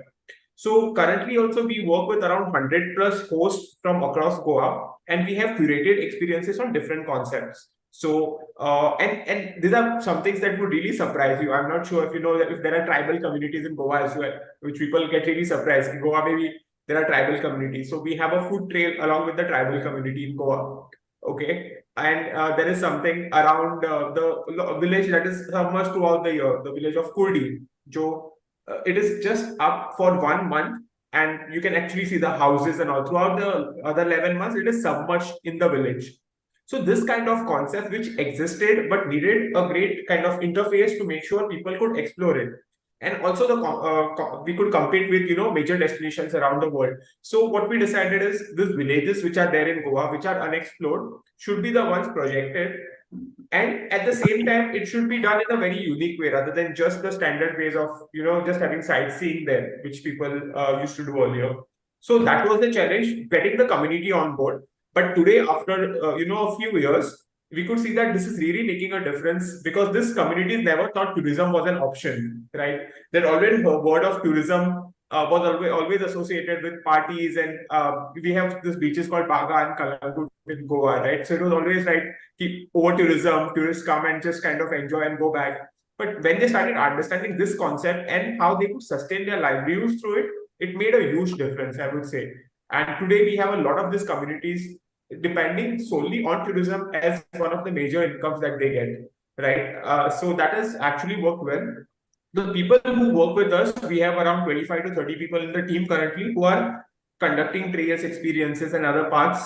So currently also we work with around 100 plus hosts from across Goa, and we have curated experiences on different concepts. So and these are some things that would really surprise you. I'm not sure if you know that if there are tribal communities in Goa as well, which people get really surprised. In Goa, maybe there are tribal communities. So we have a food trail along with the tribal community in Goa. Okay. And there is something around the village that is submerged throughout the year, the village of Kurdi. Jo, it is just up for 1 month, and you can actually see the houses and all. Throughout the other 11 months, it is submerged in the village. So this kind of concept which existed but needed a great kind of interface to make sure people could explore it. And also we could compete with major destinations around the world. So what we decided is these villages which are there in Goa, which are unexplored, should be the ones projected, and at the same time it should be done in a very unique way rather than just the standard ways of just having sightseeing there, which people used to do earlier. So that was the challenge, getting the community on board. But today, after a few years, we could see that this is really making a difference, because this communities never thought tourism was an option, right? That already word of tourism was always associated with parties, and we have this beaches called Baga and Kalangut in Goa, right? So it was always like keep over tourism, tourists come and just kind of enjoy and go back. But when they started understanding this concept and how they could sustain their livelihoods through it, it made a huge difference, I would say. And today we have a lot of these communities depending solely on tourism as one of the major incomes that they get, right? So that has actually worked well. The people who work with us, we have around 25 to 30 people in the team currently who are conducting trails, experiences, and other parts.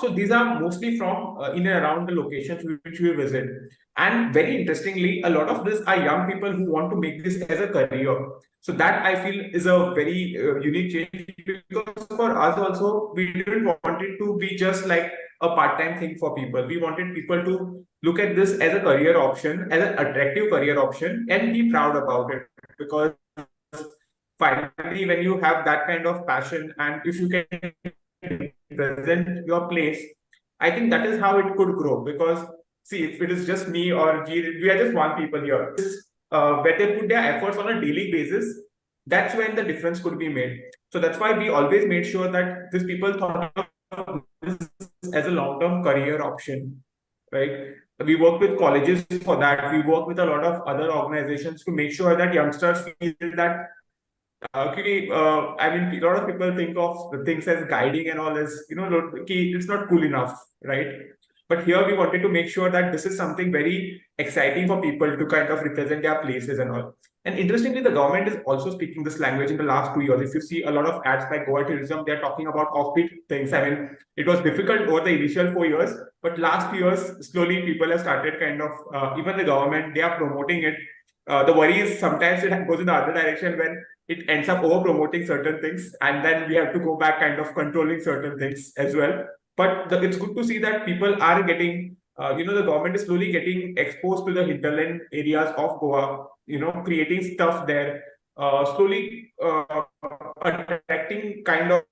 So these are mostly from in and around the locations which we visit. And very interestingly, a lot of these are young people who want to make this as a career. So that I feel is a very unique change, because for us also, we didn't want it to be just like a part-time thing for people. We wanted people to look at this as a career option, as an attractive career option, and be proud about it. Because finally, when you have that kind of passion, and if you can present your place, I think that is how it could grow. Because see, if it is just me or G, we are just one people here. Where they put their efforts on a daily basis, that's when the difference could be made. So that's why we always made sure that these people thought of this as a long-term career option, right? We work with colleges for that. We work with a lot of other organizations to make sure that youngsters feel that I mean, a lot of people think of things as guiding and all as, it's not cool enough, right? But here we wanted to make sure that this is something very exciting for people to kind of represent their places and all. And interestingly, the government is also speaking this language in the last 2 years. If you see a lot of ads like Goa Tourism, they're talking about offbeat things. I mean, it was difficult over the initial 4 years, but last 2 years, slowly people have started kind of, even the government, they are promoting it. The worry is sometimes it goes in the other direction when it ends up over promoting certain things, and then we have to go back kind of controlling certain things as well. But it's good to see that people are getting, the government is slowly getting exposed to the hinterland areas of Goa, creating stuff there, slowly attracting kind of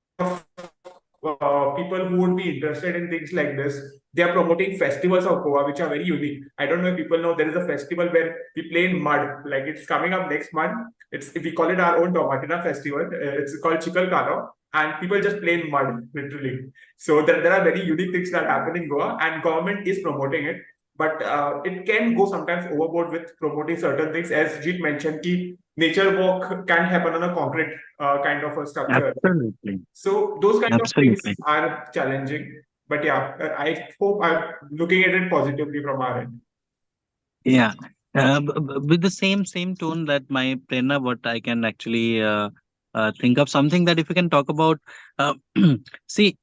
people who would be interested in things like this. They are promoting festivals of Goa, which are very unique. I don't know if people know there is a festival where we play in mud. Like, it's coming up next month. We call it our own Tomatina festival. It's called Chikal Kalo, and people just play in mud, literally. So there are very unique things that happen in Goa, and government is promoting it. But it can go sometimes overboard with promoting certain things. As Jeet mentioned, ki nature walk can happen on a concrete kind of a structure. Absolutely. So those kind Absolutely. of things are challenging. But yeah, I hope I'm looking at it positively from our end. Yeah. With the same tone that my Prerna, what I can actually think of something that if we can talk about, see,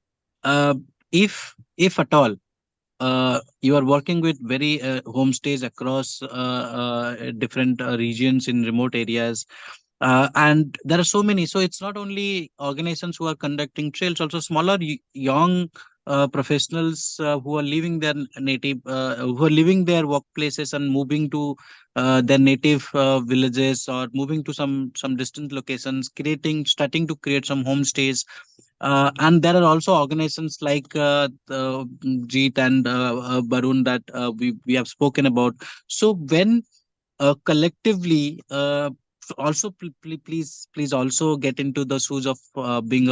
if at all you are working with very homestays across different regions in remote areas, and there are so many. So it's not only organizations who are conducting trails, also smaller young professionals who are leaving their native, who are leaving their workplaces and moving to their native villages, or moving to some distant locations, starting to create some homestays. And there are also organizations like Jeet and Barun that we have spoken about. So when collectively, also please also get into the shoes of being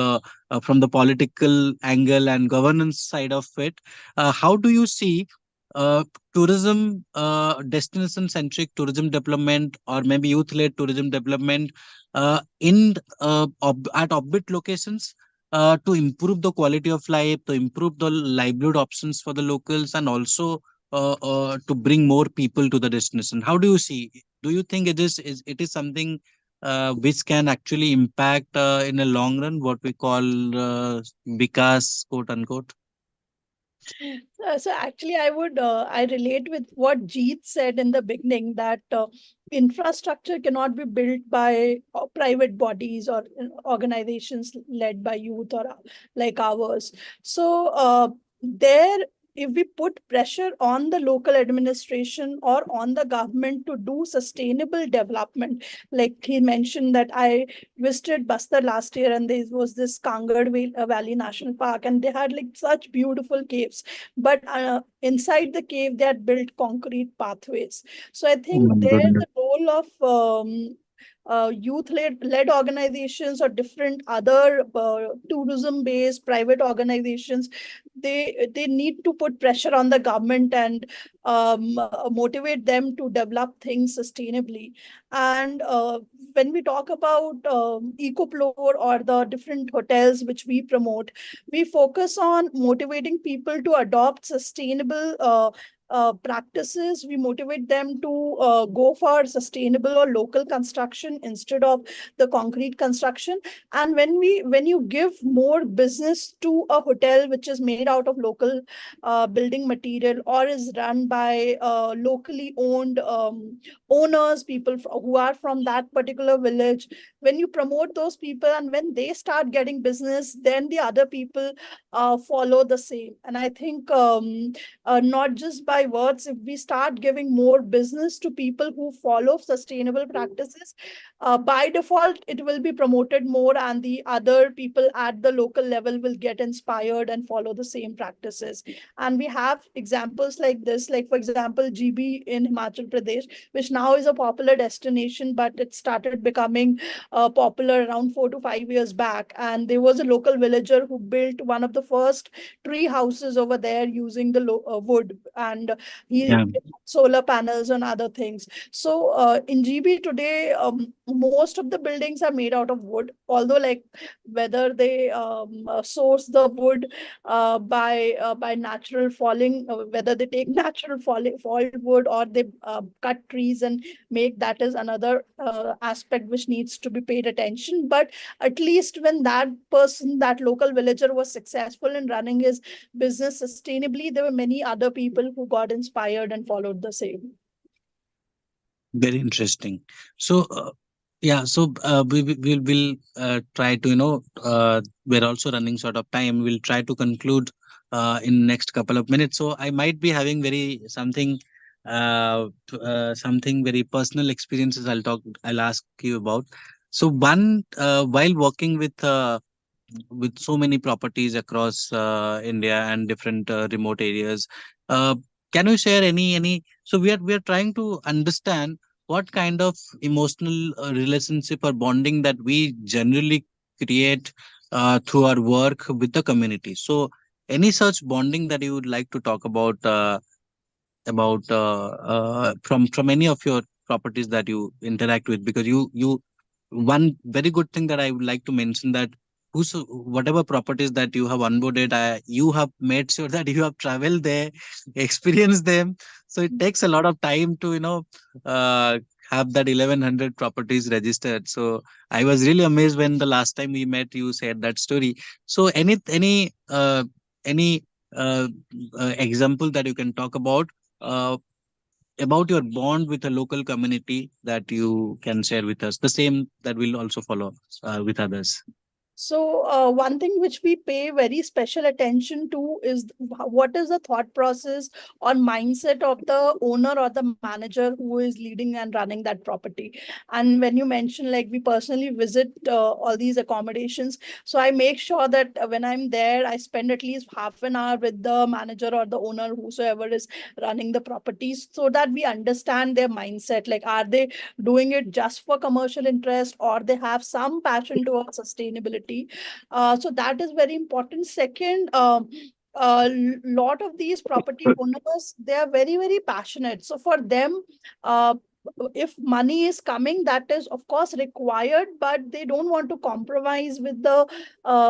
from the political angle and governance side of it. How do you see tourism, destination centric tourism development, or maybe youth led tourism development at offbeat locations, to improve the quality of life, to improve the livelihood options for the locals, and also to bring more people to the destination? How do you see? Do you think it is something which can actually impact in a long run, what we call Vikas, quote unquote? So actually, I relate with what Jeet said in the beginning, that infrastructure cannot be built by private bodies or organizations led by youth or like ours. So if we put pressure on the local administration or on the government to do sustainable development, like he mentioned that I visited Bastar last year, and there was this Kangad Valley National Park, and they had like such beautiful caves, but inside the cave they had built concrete pathways. So I think there the role of youth-led organizations or different other tourism-based private organizations, they need to put pressure on the government and motivate them to develop things sustainably. And when we talk about EcoPlore or the different hotels which we promote, we focus on motivating people to adopt sustainable practices. We motivate them to go for sustainable or local construction instead of the concrete construction. And when you give more business to a hotel which is made out of local building material or is run by locally owned owners, people who are from that particular village, when you promote those people and when they start getting business, then the other people follow the same. And I think not just by words, if we start giving more business to people who follow sustainable practices, by default, it will be promoted more, and the other people at the local level will get inspired and follow the same practices. And we have examples like this, like for example, GB in Himachal Pradesh, which now is a popular destination, but it started becoming popular around 4 to 5 years back. And there was a local villager who built one of the first tree houses over there using the wood, and he Yeah. solar panels and other things. So in GB today, most of the buildings are made out of wood, although like whether they source the wood by natural falling, whether they take natural fall wood or they cut trees and make, that is another aspect which needs to be paid attention. But at least when that person, that local villager, was successful in running his business sustainably, there were many other people who got inspired and followed the same. Very interesting. So, yeah, so we'll try to, we're also running short of time. We'll try to conclude in next couple of minutes. So I might be having something very personal experiences I'll ask you about. So one, while working with so many properties across India and different remote areas, uh, can you share any? So we are trying to understand what kind of emotional relationship or bonding that we generally create through our work with the community. So any such bonding that you would like to talk about from any of your properties that you interact with, because you one very good thing that I would like to mention, that whatever properties that you have onboarded, you have made sure that you have traveled there, experienced them. So it takes a lot of time to uh, have that 1100 properties registered. So I was really amazed when the last time we met you said that story. So any example that you can talk uh, about your bond with a local community that you can share with us, the same that will also follow with others. So one thing which we pay very special attention to is what is the thought process or mindset of the owner or the manager who is leading and running that property. And when you mention, like, we personally visit all these accommodations, so I make sure that when I'm there, I spend at least half an hour with the manager or the owner, whosoever is running the properties, so that we understand their mindset. Like, are they doing it just for commercial interest, or they have some passion towards sustainability? So that is very important. Second, a lot of these property owners, they are very, very passionate. So for them, uh, if money is coming, that is of course required, but they don't want to compromise with the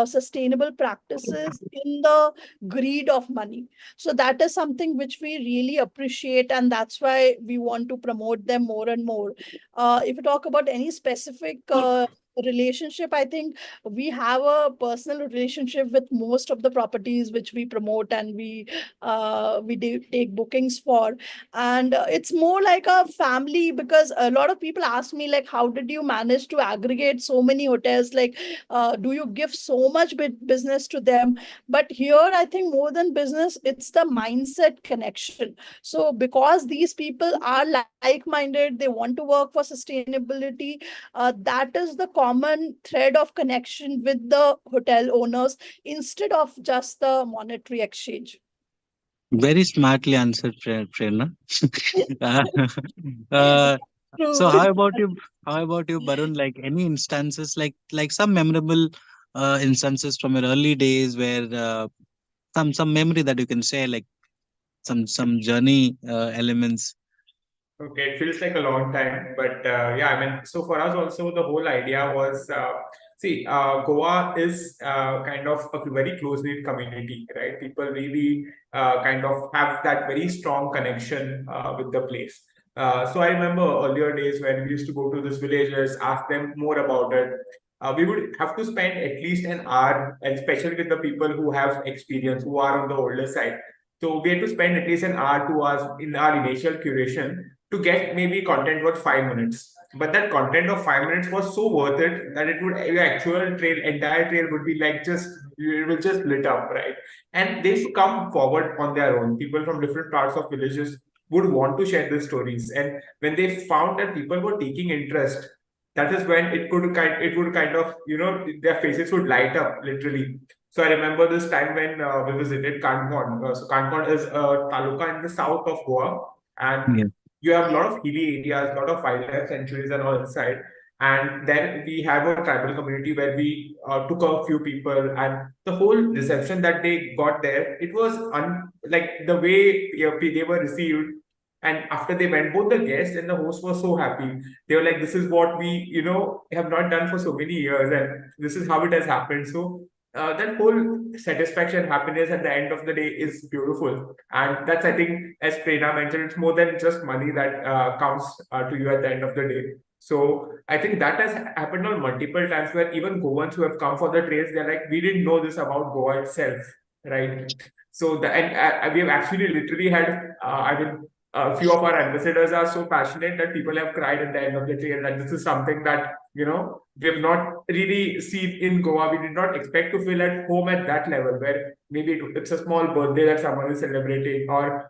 sustainable practices in the greed of money. So that is something which we really appreciate, and that's why we want to promote them more and more. If you talk about any specific relationship, I think we have a personal relationship with most of the properties which we promote, and we do take bookings for. And it's more like a family, because a lot of people ask me, like, how did you manage to aggregate so many hotels? Like, do you give so much business to them? But here, I think more than business, it's the mindset connection. So because these people are like-minded, they want to work for sustainability, that is the common thread of connection with the hotel owners, instead of just the monetary exchange. Very smartly answered, Prerna. Uh, uh, so True. How about you, Barun? Like any instances, like some memorable instances from your early days where some memory that you can share, like some journey elements. Okay, it feels like a long time, but yeah, I mean, so for us also, the whole idea was Goa is kind of a very close knit community, right? People really kind of have that very strong connection with the place. So I remember earlier days when we used to go to these villages, ask them more about it. We would have to spend at least an hour, and especially with the people who have experience, who are on the older side. So we had to spend at least an hour, 2 hours in our initial curation to get maybe content worth 5 minutes. But that content of 5 minutes was so worth it that it would the actual trail, entire trail would be like just it will just lit up, right? And they should come forward on their own. People from different parts of villages would want to share these stories. And when they found that people were taking interest, that is when it would kind of, their faces would light up literally. So I remember this time when we visited Kanpon. So Kanpon is a taluka in the south of Goa, and Yeah. you have a lot of hilly areas, a lot of wildlife sanctuaries and all inside. And then we have a tribal community where we took a few people, and the whole reception that they got there, it was like the way they were received. And after they went, both the guests and the host were so happy. They were like, "This is what we, have not done for so many years, and this is how it has happened." So that whole satisfaction, happiness at the end of the day is beautiful. And that's, I think, as Prerna mentioned, it's more than just money that comes to you at the end of the day. So I think that has happened on multiple times where even Goans who have come for the trails, they're like, we didn't know this about Goa itself, right? So we have actually literally had, a few of our ambassadors are so passionate that people have cried at the end of the trail that this is something that we have not really seen in Goa. We did not expect to feel at home at that level, where maybe it's a small birthday that someone is celebrating, or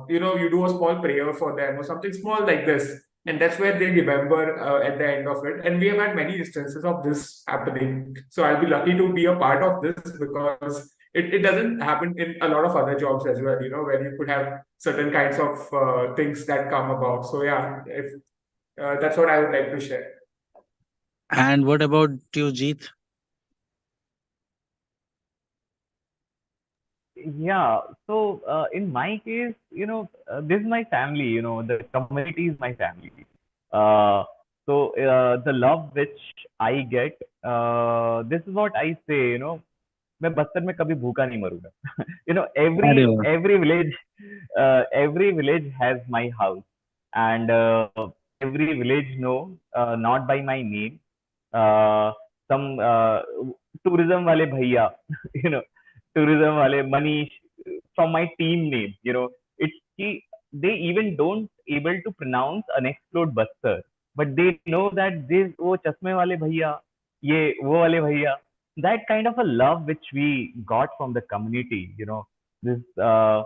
you do a small prayer for them or something small like this, and that's where they remember at the end of it. And we have had many instances of this happening. So I'll be lucky to be a part of this, because it doesn't happen in a lot of other jobs as well, where you could have certain kinds of things that come about. So yeah, if that's what I would like to share. And what about you, Jeet? Yeah. So in my case, this is my family. The community is my family. Uh, the love which I get, this is what I say. मैं बस्तर में कभी भूखा नहीं मरूंगा. अरे Every वाह. every village has my house, and every village know, not by my name, some tourism wale bhaiya, you know, tourism wale Manish, from my team name. It's they even don't able to pronounce unexplored Bastar, but they know that this wo chasme wale bhaiya, ye wo wale bhaiya. That kind of a love which we got from the community, this the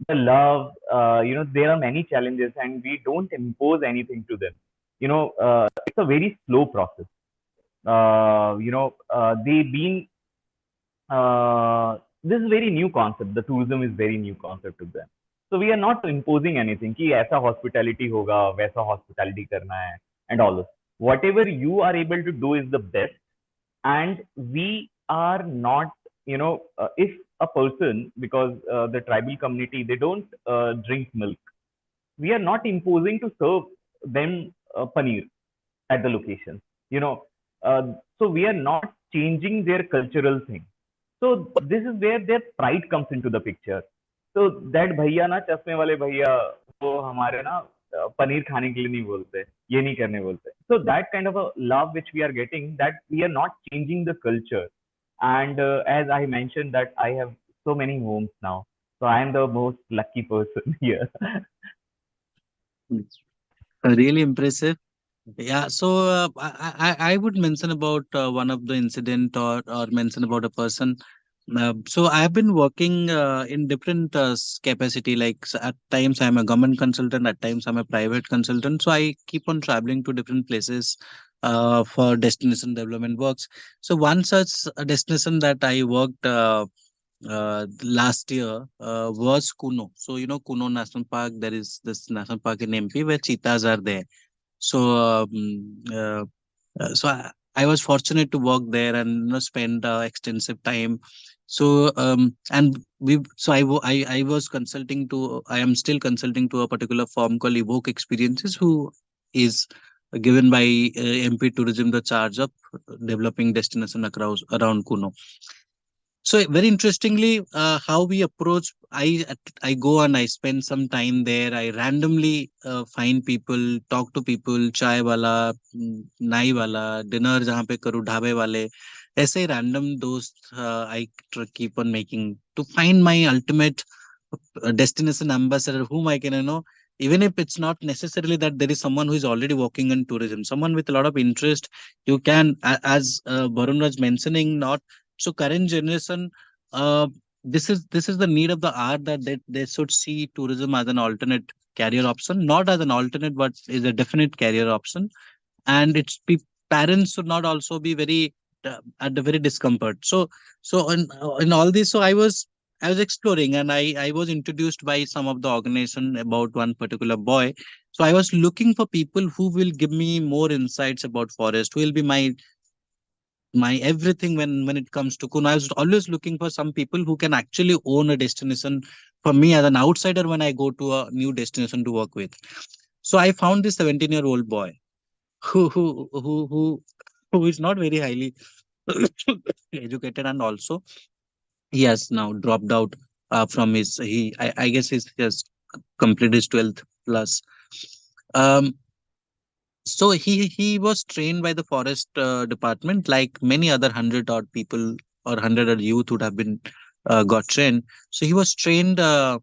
love, there are many challenges and we don't impose anything to them. It's a very slow process. They been this is very new concept. The tourism is very new concept to them. So we are not imposing anything कि ऐसा hospitality होगा, वैसा hospitality करना है, and all this. Whatever you are able to do is the best, and we are not, if a person, because the tribal community, they don't drink milk, we are not imposing to serve them paneer at the location, uh, so we are not changing their cultural thing. So this is where their pride comes into the picture. So that भैया ना चश्मे वाले भैया, वो हमारे ना पनीर खाने के लिए नहीं बोलते, ये नहीं करने बोलते. So that kind of a love which we are getting, that we are not changing the culture. And as I mentioned that I have so many homes now, so I am the most lucky person here. Really impressive. Yeah, so I would mention about one of the incident, or mention about a person. So I have been working in different capacity. Like at times I'm a government consultant, at times I'm a private consultant. So I keep on traveling to different places for destination development works. So one such destination that I worked last year was Kuno. So Kuno National Park. There is this national park in MP where cheetahs are there. So, I was fortunate to work there and spend extensive time So I was consulting to, I am still consulting to a particular firm called Evoke Experiences, who is given by MP Tourism the charge of developing destination across around Kuno. So very interestingly, how we approach, I go and I spend some time there. I randomly find people, talk to people, chai wala, nai wala, dinner jahan pe karu, dhabe wale. ऐसे random दोस्त keep on making to find my ultimate destination ambassador, whom I can, even if it's not necessarily that there is someone who is already working in tourism, someone with a lot of interest, you can, as Varun was mentioning, not so current generation, uh, this is the need of the hour, that they should see tourism as an alternate career option, not as an alternate, but is a definite career option. And parents should not also be very at the very discomfort. So in all this, so I was exploring, and I was introduced by some of the organization about one particular boy. So I was looking for people who will give me more insights about forest, who will be my everything when it comes to Kuno. I was always looking for some people who can actually own a destination for me as an outsider when I go to a new destination to work with. So I found this 17-year-old boy who who who who who is not very highly educated, and also he has now dropped out from his, I guess he's just completed his 12th plus. Um, so he was trained by the forest department, like many other 100 odd people or 100 odd youth would have been got trained. So he was trained by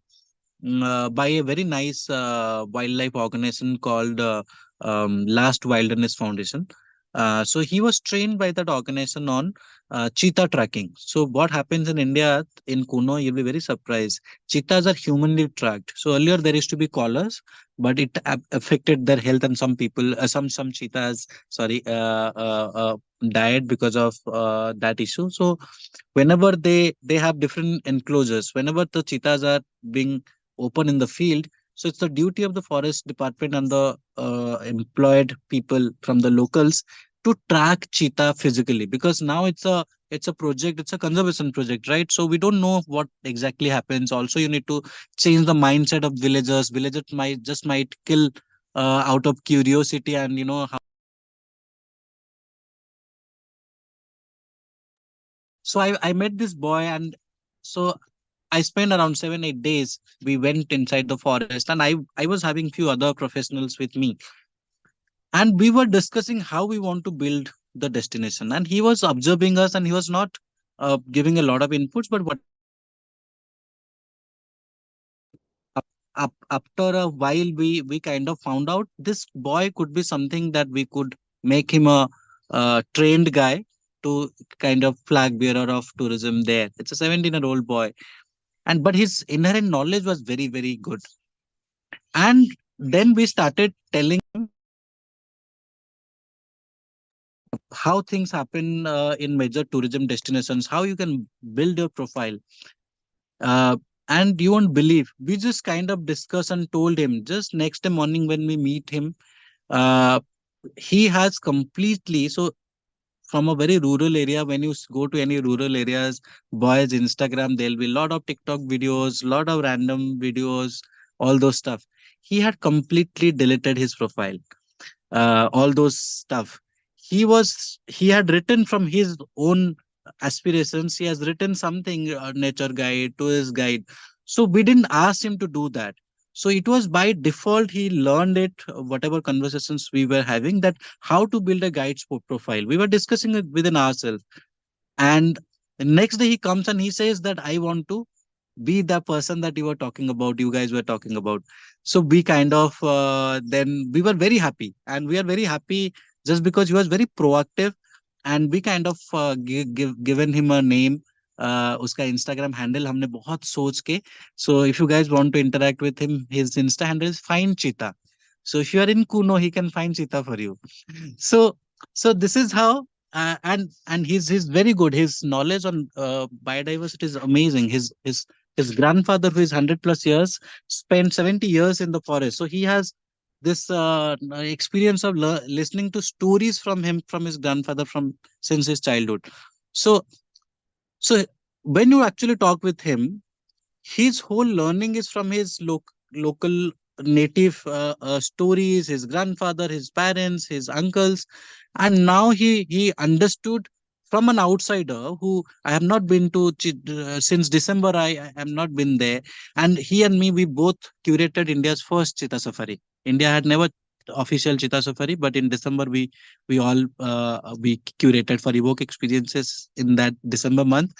a very nice wildlife organization called Last Wilderness Foundation. So he was trained by that organization on cheetah tracking. So what happens in India, in Kuno, you'll be very surprised. Cheetahs are humanly tracked. So earlier there used to be collars, but it affected their health, and some people, some cheetahs, sorry, died because of that issue. So whenever they have different enclosures, whenever the cheetahs are being open in the field, so it's the duty of the forest department and the employed people from the locals to track cheetah physically, because now it's a project, it's a conservation project, right? So we don't know what exactly happens. Also, you need to change the mindset of villagers might kill out of curiosity, and how. So I met this boy, and so I spent around 7 8 days. We went inside the forest, and I was having few other professionals with me, and we were discussing how we want to build the destination. And he was observing us, and he was not giving a lot of inputs, but what after a while we kind of found out this boy could be something that we could make him a trained guy to kind of flag bearer of tourism there. It's a 17-year-old boy, and but his inherent knowledge was very very good. And then we started telling how things happen in major tourism destinations, how you can build your profile. uh, and you won't believe, we just kind of discussed and told him just next day morning when we meet him. uh, he has completely, so from a very rural area, when you go to any rural areas, boys Instagram, there'll be a lot of TikTok videos, lot of random videos, all those stuff. He had completely deleted his profile, all those stuff. He had written from his own aspirations. He has written something, nature guide, tourist guide. So we didn't ask him to do that. So it was by default, he learned it, whatever conversations we were having, that how to build a guide's profile. We were discussing it within ourselves. And the next day he comes and he says that I want to be the person that you were talking about, you guys were talking about. So we kind of, then we were very happy, and we are very happy just because he was very proactive. And we kind of given him a name, उसका Instagram handle हमने बहुत सोच के. So if you guys want to interact with him, his Insta handle is Find Cheetah. So if you are in Kuno, he can find Cheetah for you. So this is how, and he's very good. His knowledge on biodiversity is amazing. His grandfather, who is 100 plus years, spent 70 years in the forest. So he has this experience of listening to stories from him, from his grandfather, from since his childhood. So so when you actually talk with him, his whole learning is from his local native stories, his grandfather, his parents, his uncles, and now he understood from an outsider who I have not been to since December. I have not been there, and he and me, we both curated India's first Cheetah Safari. India had never official Cheetah Safari, but in December we all we curated for Evoke experiences in that December month.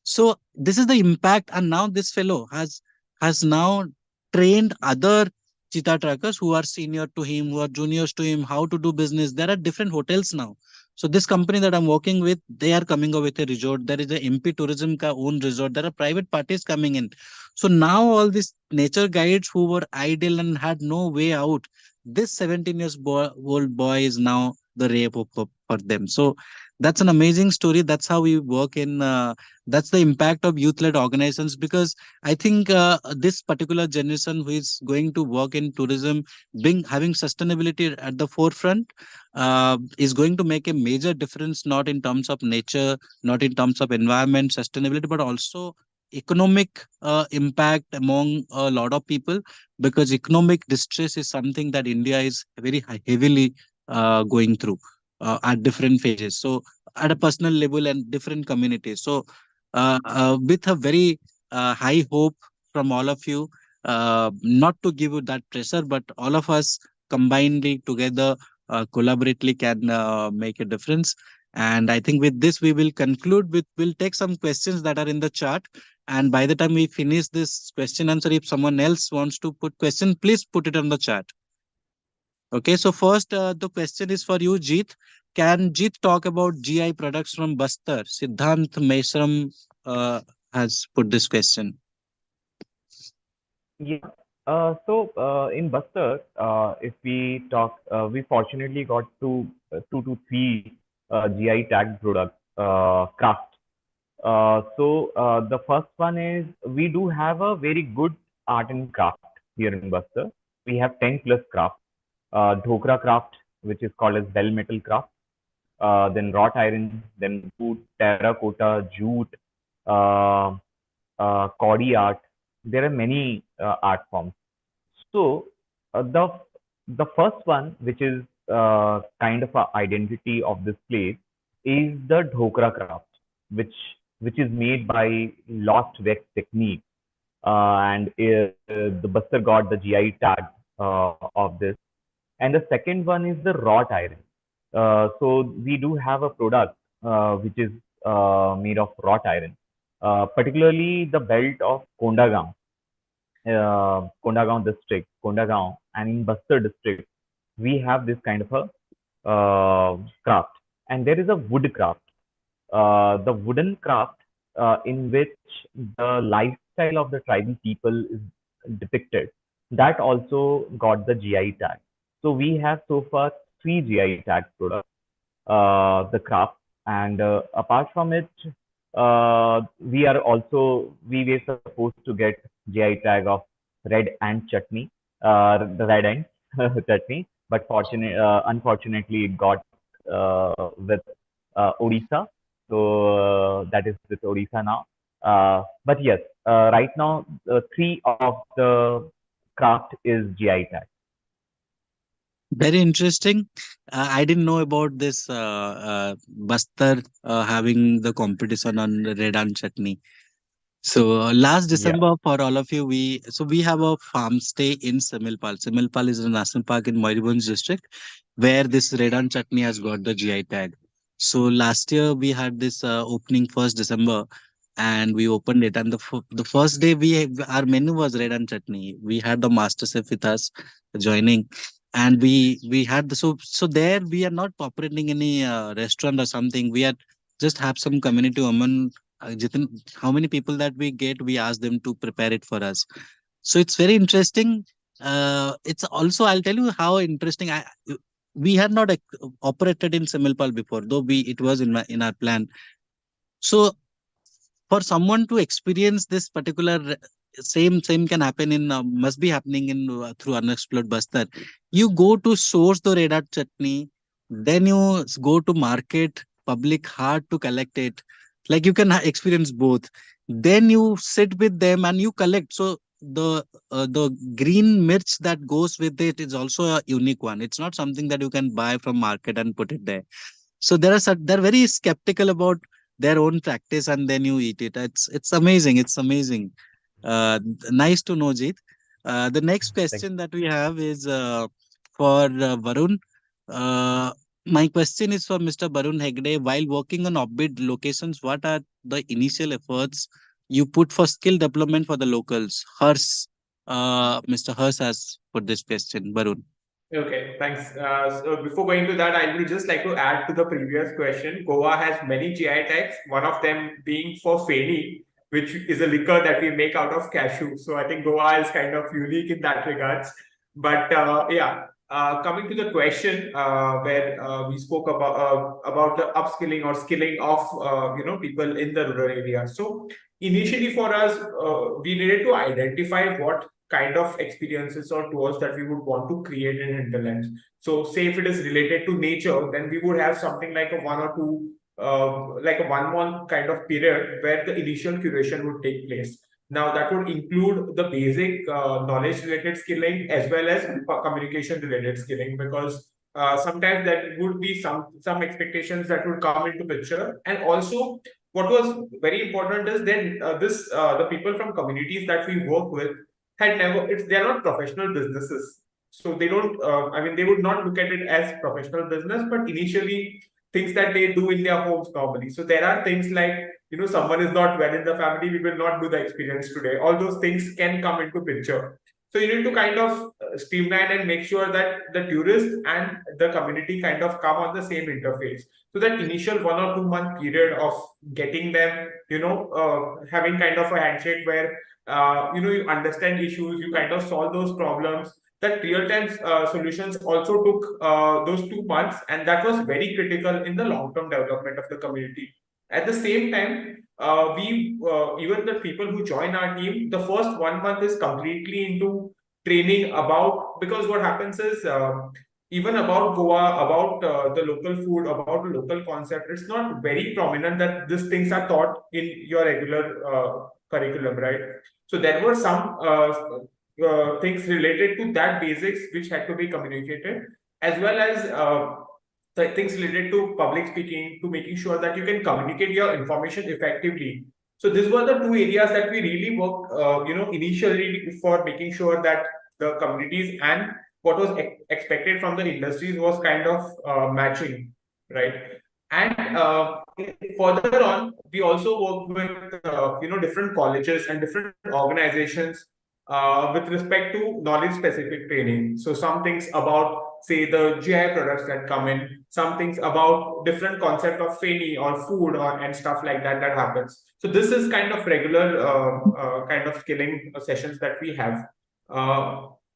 So this is the impact, and now this fellow has now trained other cheetah trackers who are senior to him, who are juniors to him, how to do business. There are different hotels now. So this company that I'm working with, they are coming up with a resort. There is a MP Tourism ka own resort. There are private parties coming in. So now all these nature guides who were idle and had no way out, this 17 years old boy is now the ray of hope for them. So that's an amazing story. That's how we work in. That's the impact of youth-led organizations, because I think this particular generation who is going to work in tourism, being having sustainability at the forefront, is going to make a major difference, not in terms of nature, not in terms of environment sustainability, but also economic impact among a lot of people, because economic distress is something that India is very heavily going through at different phases. So at a personal level and different communities. So with a very high hope from all of you, not to give you that pressure, but all of us combinedly together, collaboratively can make a difference. And I think with this, we will conclude with, we'll take some questions that are in the chat. And by the time we finish this question answer, if someone else wants to put question, please put it on the chat. Okay, so first, the question is for you, Jeet. Can Jeet talk about GI products from Bastar? Siddhant Mesram has put this question. Yeah. In Buster, if we talk, we fortunately got two to three GI tagged products, craft. The first one is we do have a very good art and craft here in Buster. We have 10 plus craft, Dhokra craft, which is called as bell metal craft, then wrought iron, then wood, terracotta, jute, uh, Kauri art. There are many art forms. So uh, the the first one, which is kind of a identity of this place, is the Dhokra craft, which which is made by lost wax technique, and the Buster got the GI tag of this. And the second one is the wrought iron. So we do have a product which is made of wrought iron, particularly the belt of Kondagaon district, Kondagaon, and in Bastar district, we have this kind of a craft. And there is a wood craft, the wooden craft in which the lifestyle of the tribal people is depicted. That also got the GI tag. So we have so far three GI tag products, the craft, and apart from it, we were supposed to get GI tag of red ant chutney, the red ant chutney, but unfortunately it got with Odisha. So that is with Odisha now. But yes, right now three of the craft is GI tag. Very interesting. I didn't know about this Bastar having the competition on the red and chutney. So last Yeah. December, for all of you, we have a farm stay in Similpal. Similpal is a national park in Moribund district, where this red and chutney has got the GI tag. So last year we had this opening 1st December, and we opened it. And the first day, our menu was red and chutney. We had the master chef with us joining, and we had the so there we are not operating any restaurant or something. We are just have some community women. Jitin, how many people that we get, we ask them to prepare it for us. So it's very interesting. It's also, I'll tell you how interesting. We had not operated in Similpal before, though it was in our plan. So for someone to experience this particular same can happen in must be happening in through unexplored Bastar. You go to source the red chutney, then you go to market public hard to collect it, Like you can experience both. Then you sit with them and you collect. So the green mirch that goes with it is also a unique one. It's not something that you can buy from market and put it there. So they're very skeptical about their own practice, and then you eat it. It's amazing. It's amazing. Nice to know, Jeet. The next Thank question that we have is for Varun. Uh, my question is for Mr. Varun Hegde. While working on offbeat locations, what are the initial efforts you put for skill development for the locals? Mr. Hers has put this question, Varun. Okay, thanks. So before going to that, I would just like to add to the previous question. Goa has many GI tags, one of them being for Feni, which is a liquor that we make out of cashew. So I think Goa is kind of unique in that regards. But coming to the question where we spoke about the upskilling or skilling of people in the rural area. So initially for us, we needed to identify what kind of experiences or tours that we would want to create in hinterlands. So say if it is related to nature, then we would have something like a 1 or 2 like a 1 month kind of period where the initial curation would take place. Now that would include the basic knowledge related skilling as well as communication related skilling, because sometimes there would be some expectations that would come into picture. And also what was very important is that the people from communities that we work with had never, they're not professional businesses, so they don't they would not look at it as professional business, but initially things that they do in their homes normally. So there are things like, someone is not well in the family, we will not do the experience today. All those things can come into picture. So you need to kind of streamline and make sure that the tourist and the community kind of come on the same interface. So that initial 1 or 2 month period of getting them, having kind of a handshake where you understand issues, you kind of solve those problems. That real-time solutions also took those 2 months, and that was very critical in the long-term development of the community. At the same time, we even the people who join our team, the first 1 month is completely into training about, because what happens is even about Goa, about the local food, about the local concept, it's not very prominent that these things are taught in your regular curriculum, right? So there were some things related to that basics which had to be communicated, as well as the things related to public speaking, to making sure that you can communicate your information effectively. So these were the 2 areas that we really worked, initially, for making sure that the communities and what was expected from the industries was kind of matching, right? And further on, we also work with different colleges and different organizations with respect to knowledge specific training. So some things about, say, the GI products that come in, some things about different concept of Feni or food and stuff like that happens. So this is kind of regular kind of skilling sessions that we have.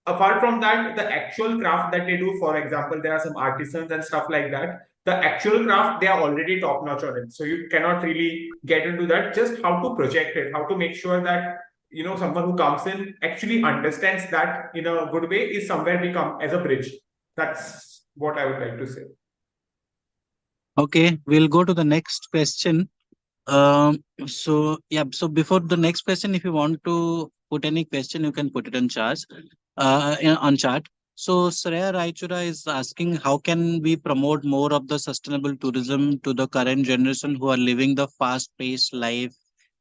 Apart from that, the actual craft that they do, for example, there are some artisans and stuff like that. The actual craft, they are already top notch on it. So you cannot really get into that. Just how to project it, how to make sure that someone who comes in actually understands that in a good way is somewhere become as a bridge. That's what I would like to say. Okay, we'll go to the next question. So before the next question, if you want to put any question, you can put it on chat. On chat. So Shreya Raichura is asking, how can we promote more of the sustainable tourism to the current generation who are living the fast-paced life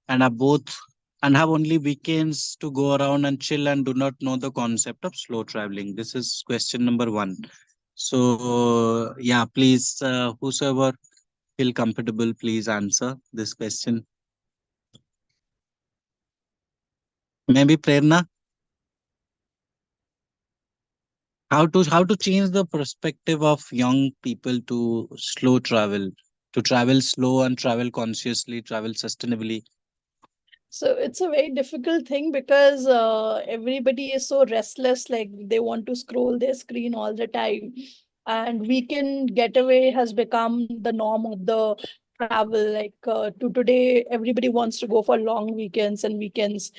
and have only weekends to go around and chill and do not know the concept of slow traveling? This is question number 1. So please, whosoever feel comfortable, please answer this question. Maybe Prerna. How to change the perspective of young people to travel slow and travel consciously, travel sustainably? So it's a very difficult thing because everybody is so restless, like they want to scroll their screen all the time. And weekend getaway has become the norm of the travel. Like to today, everybody wants to go for long weekends and weekends.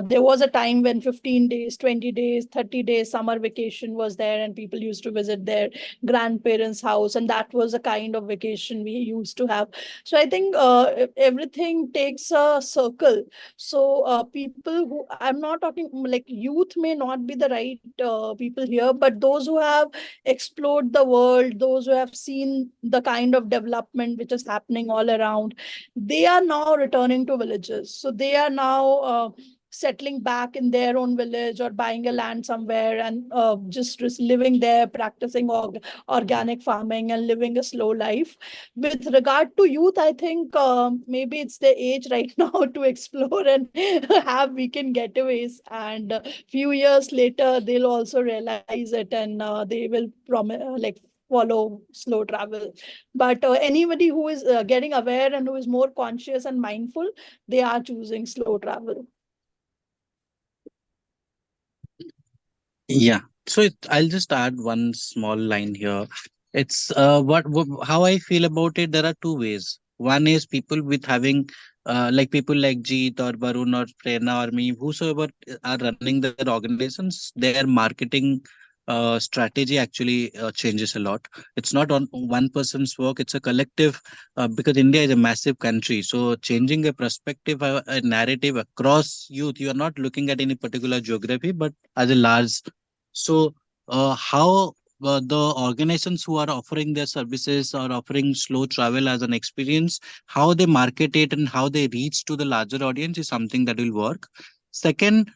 There was a time when 15 days, 20 days, 30 days summer vacation was there, and people used to visit their grandparents' house, and that was a kind of vacation we used to have. So I think everything takes a circle. So people who, I'm not talking like youth may not be the right people here, but those who have explored the world, those who have seen the kind of development which is happening all around, they are now returning to villages. So they are now settling back in their own village or buying a land somewhere and just living there, practicing organic farming and living a slow life. With regard to youth, I think maybe it's the age right now to explore and have weekend getaways. And a few years later, they'll also realize it, and they will like follow slow travel. But anybody who is getting aware and who is more conscious and mindful, they are choosing slow travel. Yeah. So I'll just add one small line here. It's how I feel about it. There are two ways. One is people with having like people like Jeet or Varun or Prerna or me, whosoever are running their organizations, their marketing strategy actually changes a lot. It's not on one person's work, it's a collective because India is a massive country. So changing a perspective, a narrative across youth, you are not looking at any particular geography, but as a large. So, how the organizations who are offering their services or offering slow travel as an experience, how they market it and how they reach to the larger audience is something that will work. Second,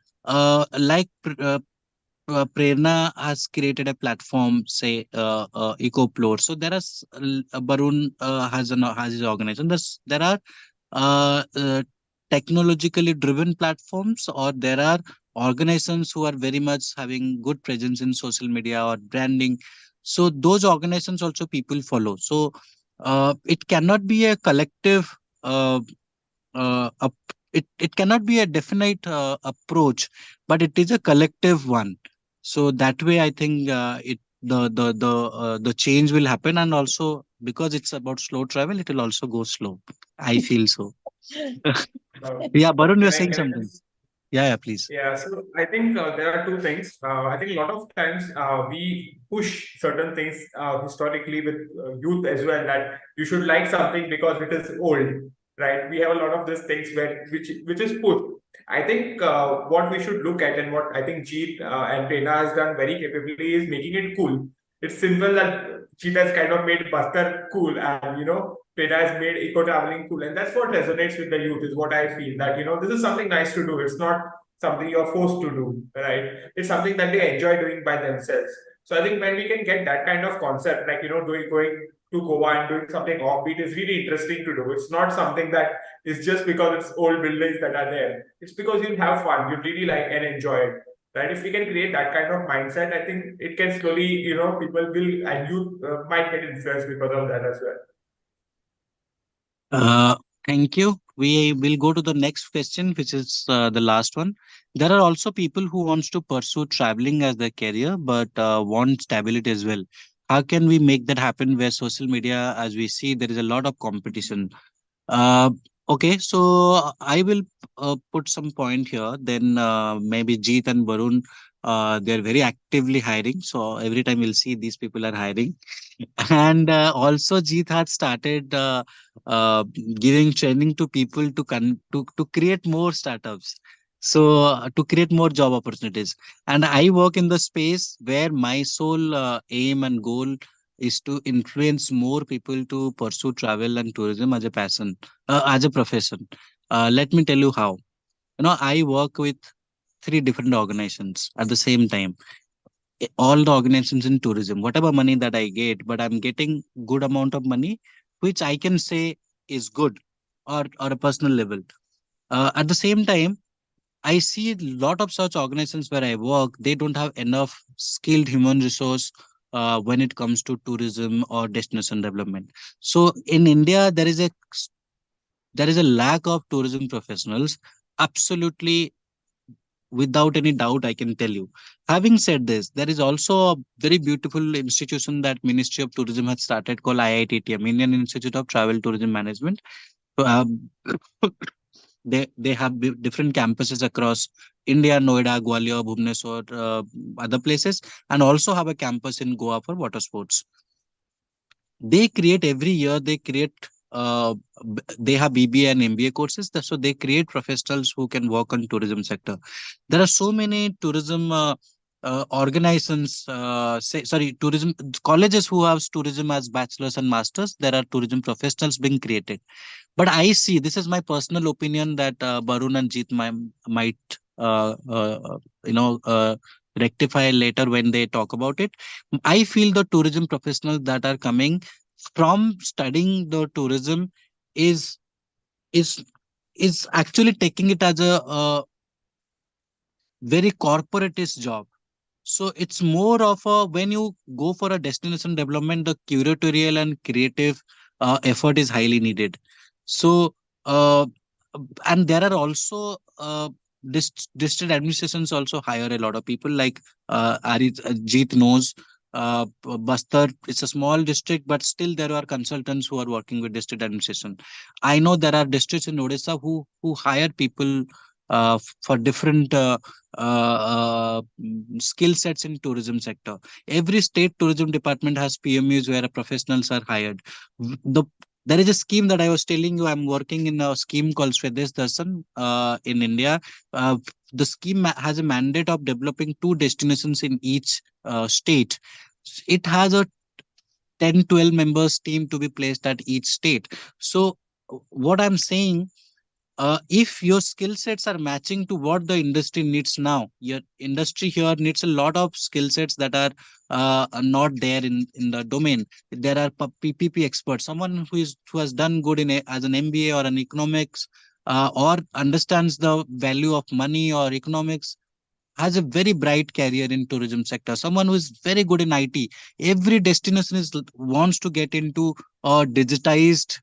Prerna has created a platform, say EcoPlore. So there are Barun has his organization. There are uh, uh, technologically driven platforms, or there are organizations who are very much having good presence in social media or branding. So those organizations also people follow. So it cannot be a collective. It cannot be a definite approach, but it is a collective one. So that way, I think the change will happen, and also because it's about slow travel, it will also go slow. I feel so. Yeah, Barun, you're saying Can I something. Yeah, please. Yeah, so I think there are two things. I think a lot of times we push certain things historically with youth as well, that you should like something because it is old, right? We have a lot of these things where which is put. I think what we should look at, and what I think Jeet and Prerna has done very capably, is making it cool. It's simple that Jeet has kind of made Bastar cool, and Prerna has made eco traveling cool, and that's what resonates with the youth. Is what I feel, that this is something nice to do. It's not something you're forced to do, right? It's something that they enjoy doing by themselves. So I think when we can get that kind of concept, like going to Goa and doing something offbeat, is really interesting to do. It's not something that is just because it's old buildings that are there. It's because you have fun, you really like and enjoy it. Right? If we can create that kind of mindset, I think it can slowly, people will, and youth might get influenced because of that as well. Uh, Thank you. We will go to the next question, which is the last one. There are also people who wants to pursue traveling as their career, but want stability as well. How can we make that happen? Where social media, as we see, there is a lot of competition. Uh, okay, so I will put some point here. Then maybe Jeet and Varun, they're very actively hiring. So every time we'll see these people are hiring. And also Jeet had started uh, giving training to people to create more startups. So to create more job opportunities. And I work in the space where my sole aim and goal is to influence more people to pursue travel and tourism as a passion, as a profession. Let me tell you how. I work with three different organizations at the same time. All the organizations in tourism, whatever money that I get, but I'm getting good amount of money, which I can say is good, or a personal level. At the same time, I see a lot of such organizations where I work, they don't have enough skilled human resource when it comes to tourism or destination development. So in India, there is a lack of tourism professionals. Absolutely, without any doubt, I can tell you. Having said this, there is also a very beautiful institution that Ministry of Tourism has started called IITTM, Indian Institute of Travel Tourism Management. Um, They have different campuses across India, Noida, Gwalior, Bhubaneswar, other places, and also have a campus in Goa for water sports. They create every year, they create they have BBA and MBA courses, so they create professionals who can work on tourism sector. There are so many tourism organizations, tourism colleges who have tourism as bachelors and masters. There are tourism professionals being created. But I see, this is my personal opinion, that Barun and Jeet might you know rectify later when they talk about it. I feel the tourism professionals that are coming from studying the tourism is is is actually taking it as a very corporatist job. So it's more of a, when you go for a destination development, the curatorial and creative effort is highly needed. So uh, and there are also district administrations also hire a lot of people, like Jeet knows, Bastar, it's a small district, but still there are consultants who are working with district administration. I know there are districts in Odisha who hire people for different skill sets in tourism sector. Every state tourism department has PMUs where professionals are hired. The There is a scheme that I was telling you. I'm working in a scheme called Swadesh Darshan in India. Uh, the scheme has a mandate of developing 2 destinations in each state. It has a 10-12 members team to be placed at each state. So what I'm saying, if your skill sets are matching to what the industry needs now, your industry here needs a lot of skill sets that are not there in the domain. There are PPP experts, someone who has done good as an MBA or an economics, or understands the value of money or economics, has a very bright career in tourism sector. Someone who is very good in IT. Every destination wants to get into a digitized,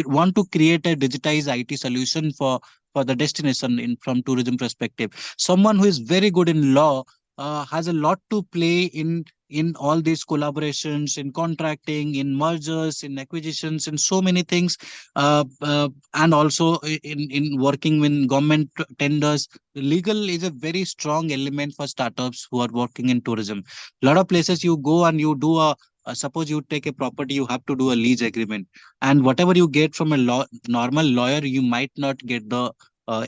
want to create a digitized IT solution for the destination in from tourism perspective. Someone who is very good in law has a lot to play in all these collaborations, in contracting, in mergers, in acquisitions, in so many things, and also in working with government tenders. Legal is a very strong element for startups who are working in tourism. A lot of places you go and you do suppose you take a property, you have to do a lease agreement, and whatever you get from a normal lawyer, you might not get the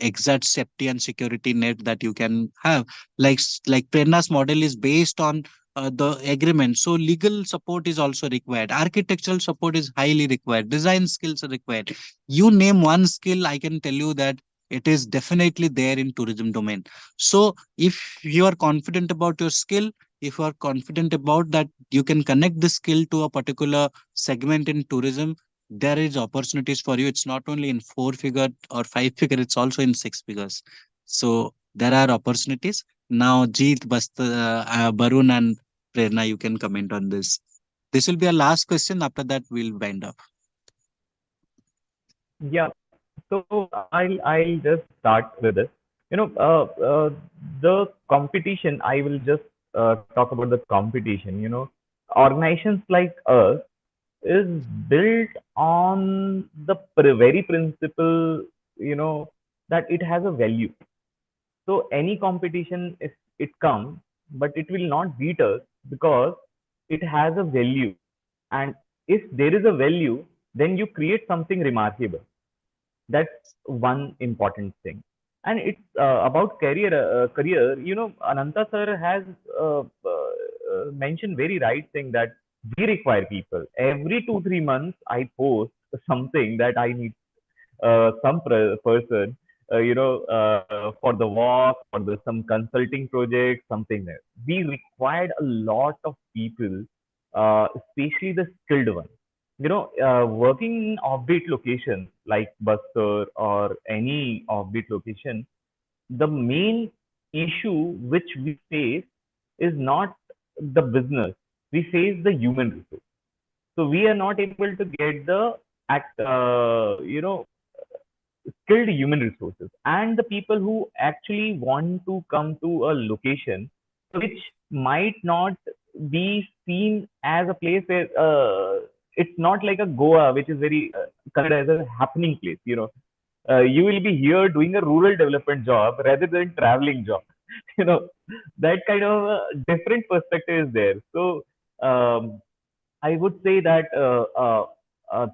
exact safety and security net that you can have. Like Prerna's model is based on the agreement, so legal support is also required. Architectural support is highly required. Design skills are required. You name one skill, I can tell you that it is definitely there in tourism domain. So if you are confident about your skill, if you are confident about that you can connect the skill to a particular segment in tourism, there is opportunities for you. It's not only in 4 figure or 5 figure, it's also in 6 figures. So there are opportunities. Now Jeet, Barun and Prerna, you can comment on this. This will be our last question. After that we'll wind up. Yeah. So I'll just start with this. You know, the competition. I will just talk about the competition. You know, organizations like us is built on the very principle. You know, that it has a value. So any competition, if it comes, but it will not beat us because it has a value. And if there is a value, then you create something remarkable. That's one important thing. And it's about career. You know, Ananta sir has mentioned very right thing that we require people. Every 2-3 months, I post something that I need some person, for the walk, for the some consulting project, something there. We required a lot of people, especially the skilled ones. You know, working in offbeat locations like Bastar or any offbeat location, the main issue which we face is not the business. We face the human resource. So we are not able to get the act, skilled human resources and the people who actually want to come to a location which might not be seen as a place where it's not like a Goa, which is very considered as a happening place. You know, you will be here doing a rural development job rather than traveling job. You know, that kind of different perspective is there. So I would say that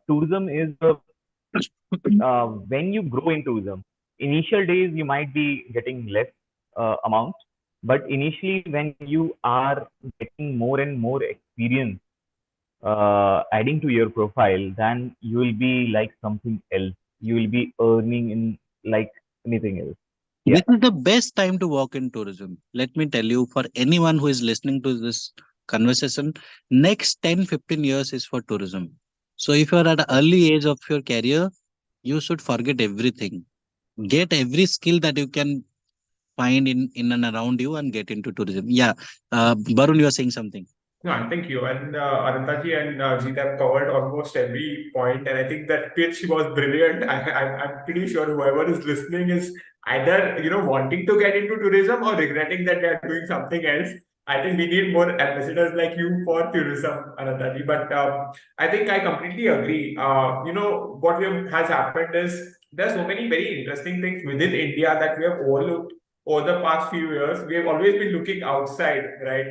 tourism is when you grow in tourism, initial days you might be getting less amount, but initially when you are getting more and more experience adding to your profile, then you will be like something else. You will be earning in like anything else. Yeah. This is the best time to work in tourism. Let me tell you, for anyone who is listening to this conversation, next 10-15 years is for tourism. So if you're at an early age of your career, you should forget everything. Get every skill that you can find in and around you and get into tourism. Yeah. Barun, you are saying something. No, thank you. And Anantaji and Jeet have covered almost every point, and I think that pitch was brilliant. I'm pretty sure whoever is listening is either wanting to get into tourism or regretting that they are doing something else. I think we need more ambassadors like you for tourism, Anantaji. But I think I completely agree. What has happened is there's so many very interesting things within India that we have overlooked over the past few years. We have always been looking outside, right?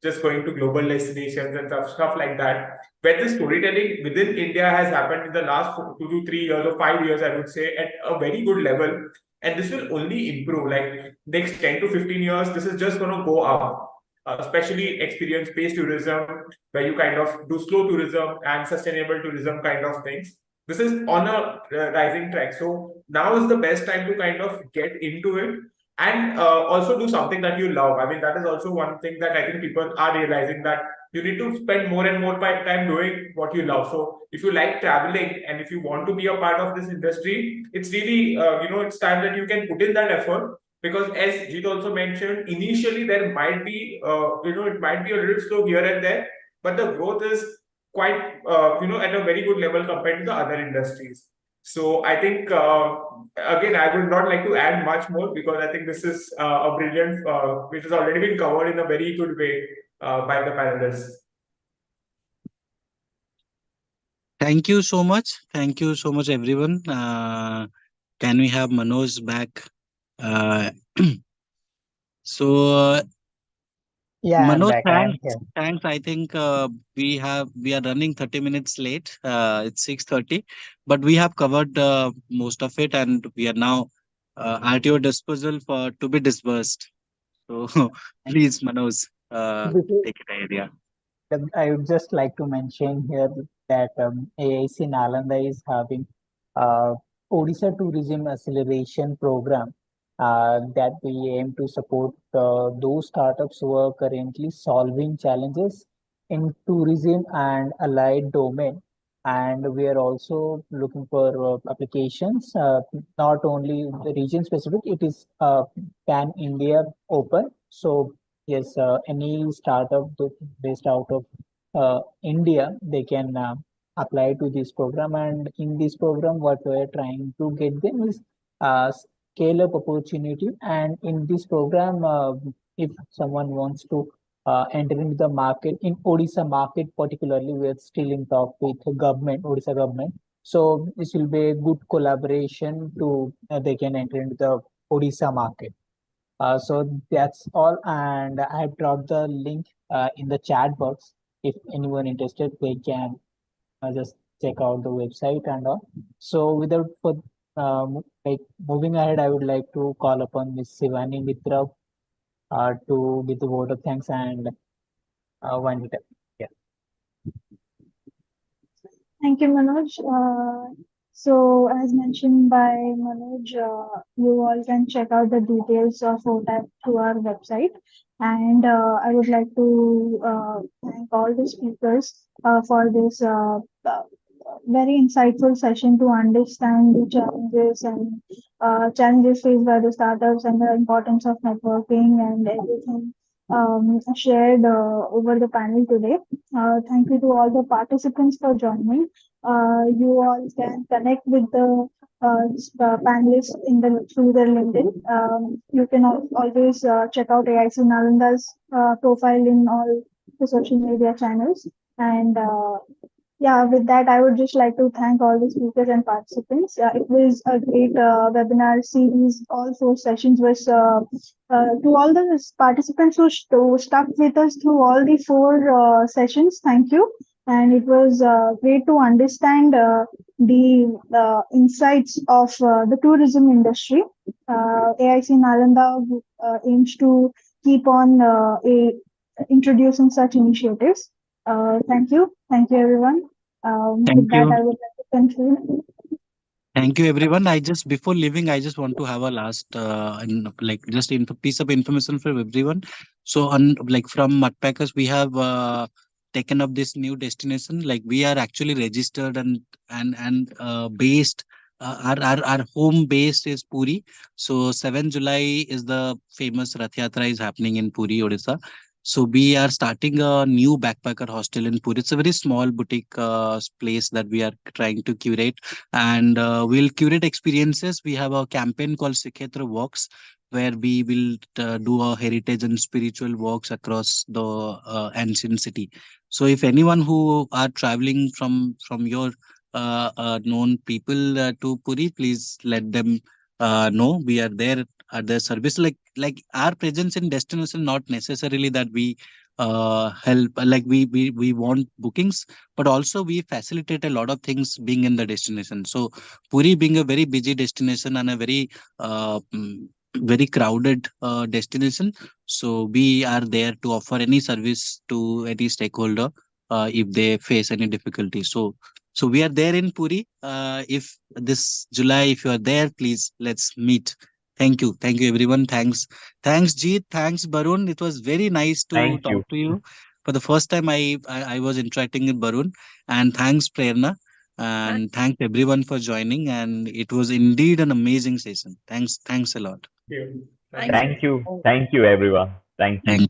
Just going to global destinations and stuff like that. But the storytelling within India has happened in the last 2 to 3 years or 5 years, I would say, at a very good level. And this will only improve. Like next 10 to 15 years, this is just going to go up. Especially experience-based tourism, where you kind of do slow tourism and sustainable tourism kind of things. This is on a rising track. So now is the best time to kind of get into it and also do something that you love. I mean, that is also one thing that I think people are realizing, that you need to spend more and more time doing what you love. So if you like traveling and if you want to be a part of this industry, it's really it's time that you can put in that effort. Because as Jeet also mentioned, initially there might be it might be a little slow here and there, but the growth is quite at a very good level compared to the other industries. So I think again, I would not like to add much more, because I think this is a brilliant, which has already been covered in a very good way by the panelists. Thank you so much. Thank you so much, everyone. Can we have Manoj back? So Yeah, I'm Manoj, back. I am thanks. here. Thanks. I think we are running 30 minutes late. It's 6:30, but we have covered most of it, and we are now at your disposal for to be disbursed. So please, Manoj, Before- take it ahead. Yeah. I would just like to mention here that AIC Nalanda is having Odisha Tourism Acceleration Program that we aim to support those startups who are currently solving challenges in tourism and allied domain. And we are also looking for applications, not only the region specific, it is pan India open. So yes, any startup based out of India, they can apply to this program. And in this program, what we're trying to get them is scale up opportunity. And in this program, if someone wants to enter into the market, in Odisha market particularly, we're still in talk with government, Odisha government. So this will be a good collaboration to they can enter into the Odisha market. So that's all, and I have dropped the link in the chat box. If anyone interested, they can just check out the website and all. So without moving ahead, I would like to call upon Miss Shivani Mitra to give the vote of thanks and wind it up. Yeah. Thank you, Manoj. So, as mentioned by Manoj, you all can check out the details of OTAP through our website. And I would like to thank all the speakers for this very insightful session to understand the challenges and challenges faced by the startups and the importance of networking and everything shared over the panel today. Thank you to all the participants for joining. You all can connect with the panelists through their LinkedIn. You can always check out AIC Nalanda's profile in all the social media channels. And Yeah, with that, I would just like to thank all the speakers and participants. It was a great webinar series. All 4 sessions was to all the participants who stuck with us through all the 4 sessions. Thank you. And it was great to understand the insights of the tourism industry. AIC Nalanda aims to keep on introducing such initiatives. Thank you. Thank you, everyone. With Thank that, you. I would like to conclude. Thank you, everyone. Before leaving, I just want to have a last, just piece of information for everyone. So, from Mudpackers, we have taken up this new destination. Like, we are actually registered and based. Our home base is Puri. So, 7 July is the famous Rath Yatra is happening in Puri, Odisha. So we are starting a new backpacker hostel in Puri. It's a very small boutique place that we are trying to curate, and we'll curate experiences. We have a campaign called Sikhetra Walks, where we will do a heritage and spiritual walks across the ancient city. So if anyone who are traveling from your known people to Puri, please let them know we are there at their service. Like our presence in destination, not necessarily that we help, like we want bookings, but also we facilitate a lot of things being in the destination. So Puri being a very busy destination and a very crowded destination, so we are there to offer any service to any stakeholder if they face any difficulty. So we are there in Puri. If this July, if you are there, please let's meet. Thank you everyone. Thanks Jeet, thanks Barun. It was very nice to Thank talk you. to you. For the first time, I was interacting with Barun, and thanks Prerna, and thanks everyone for joining. And it was indeed an amazing session. Thanks a lot. Thank you. Thank Thank you. you. Thank you, everyone. Thank you. Thank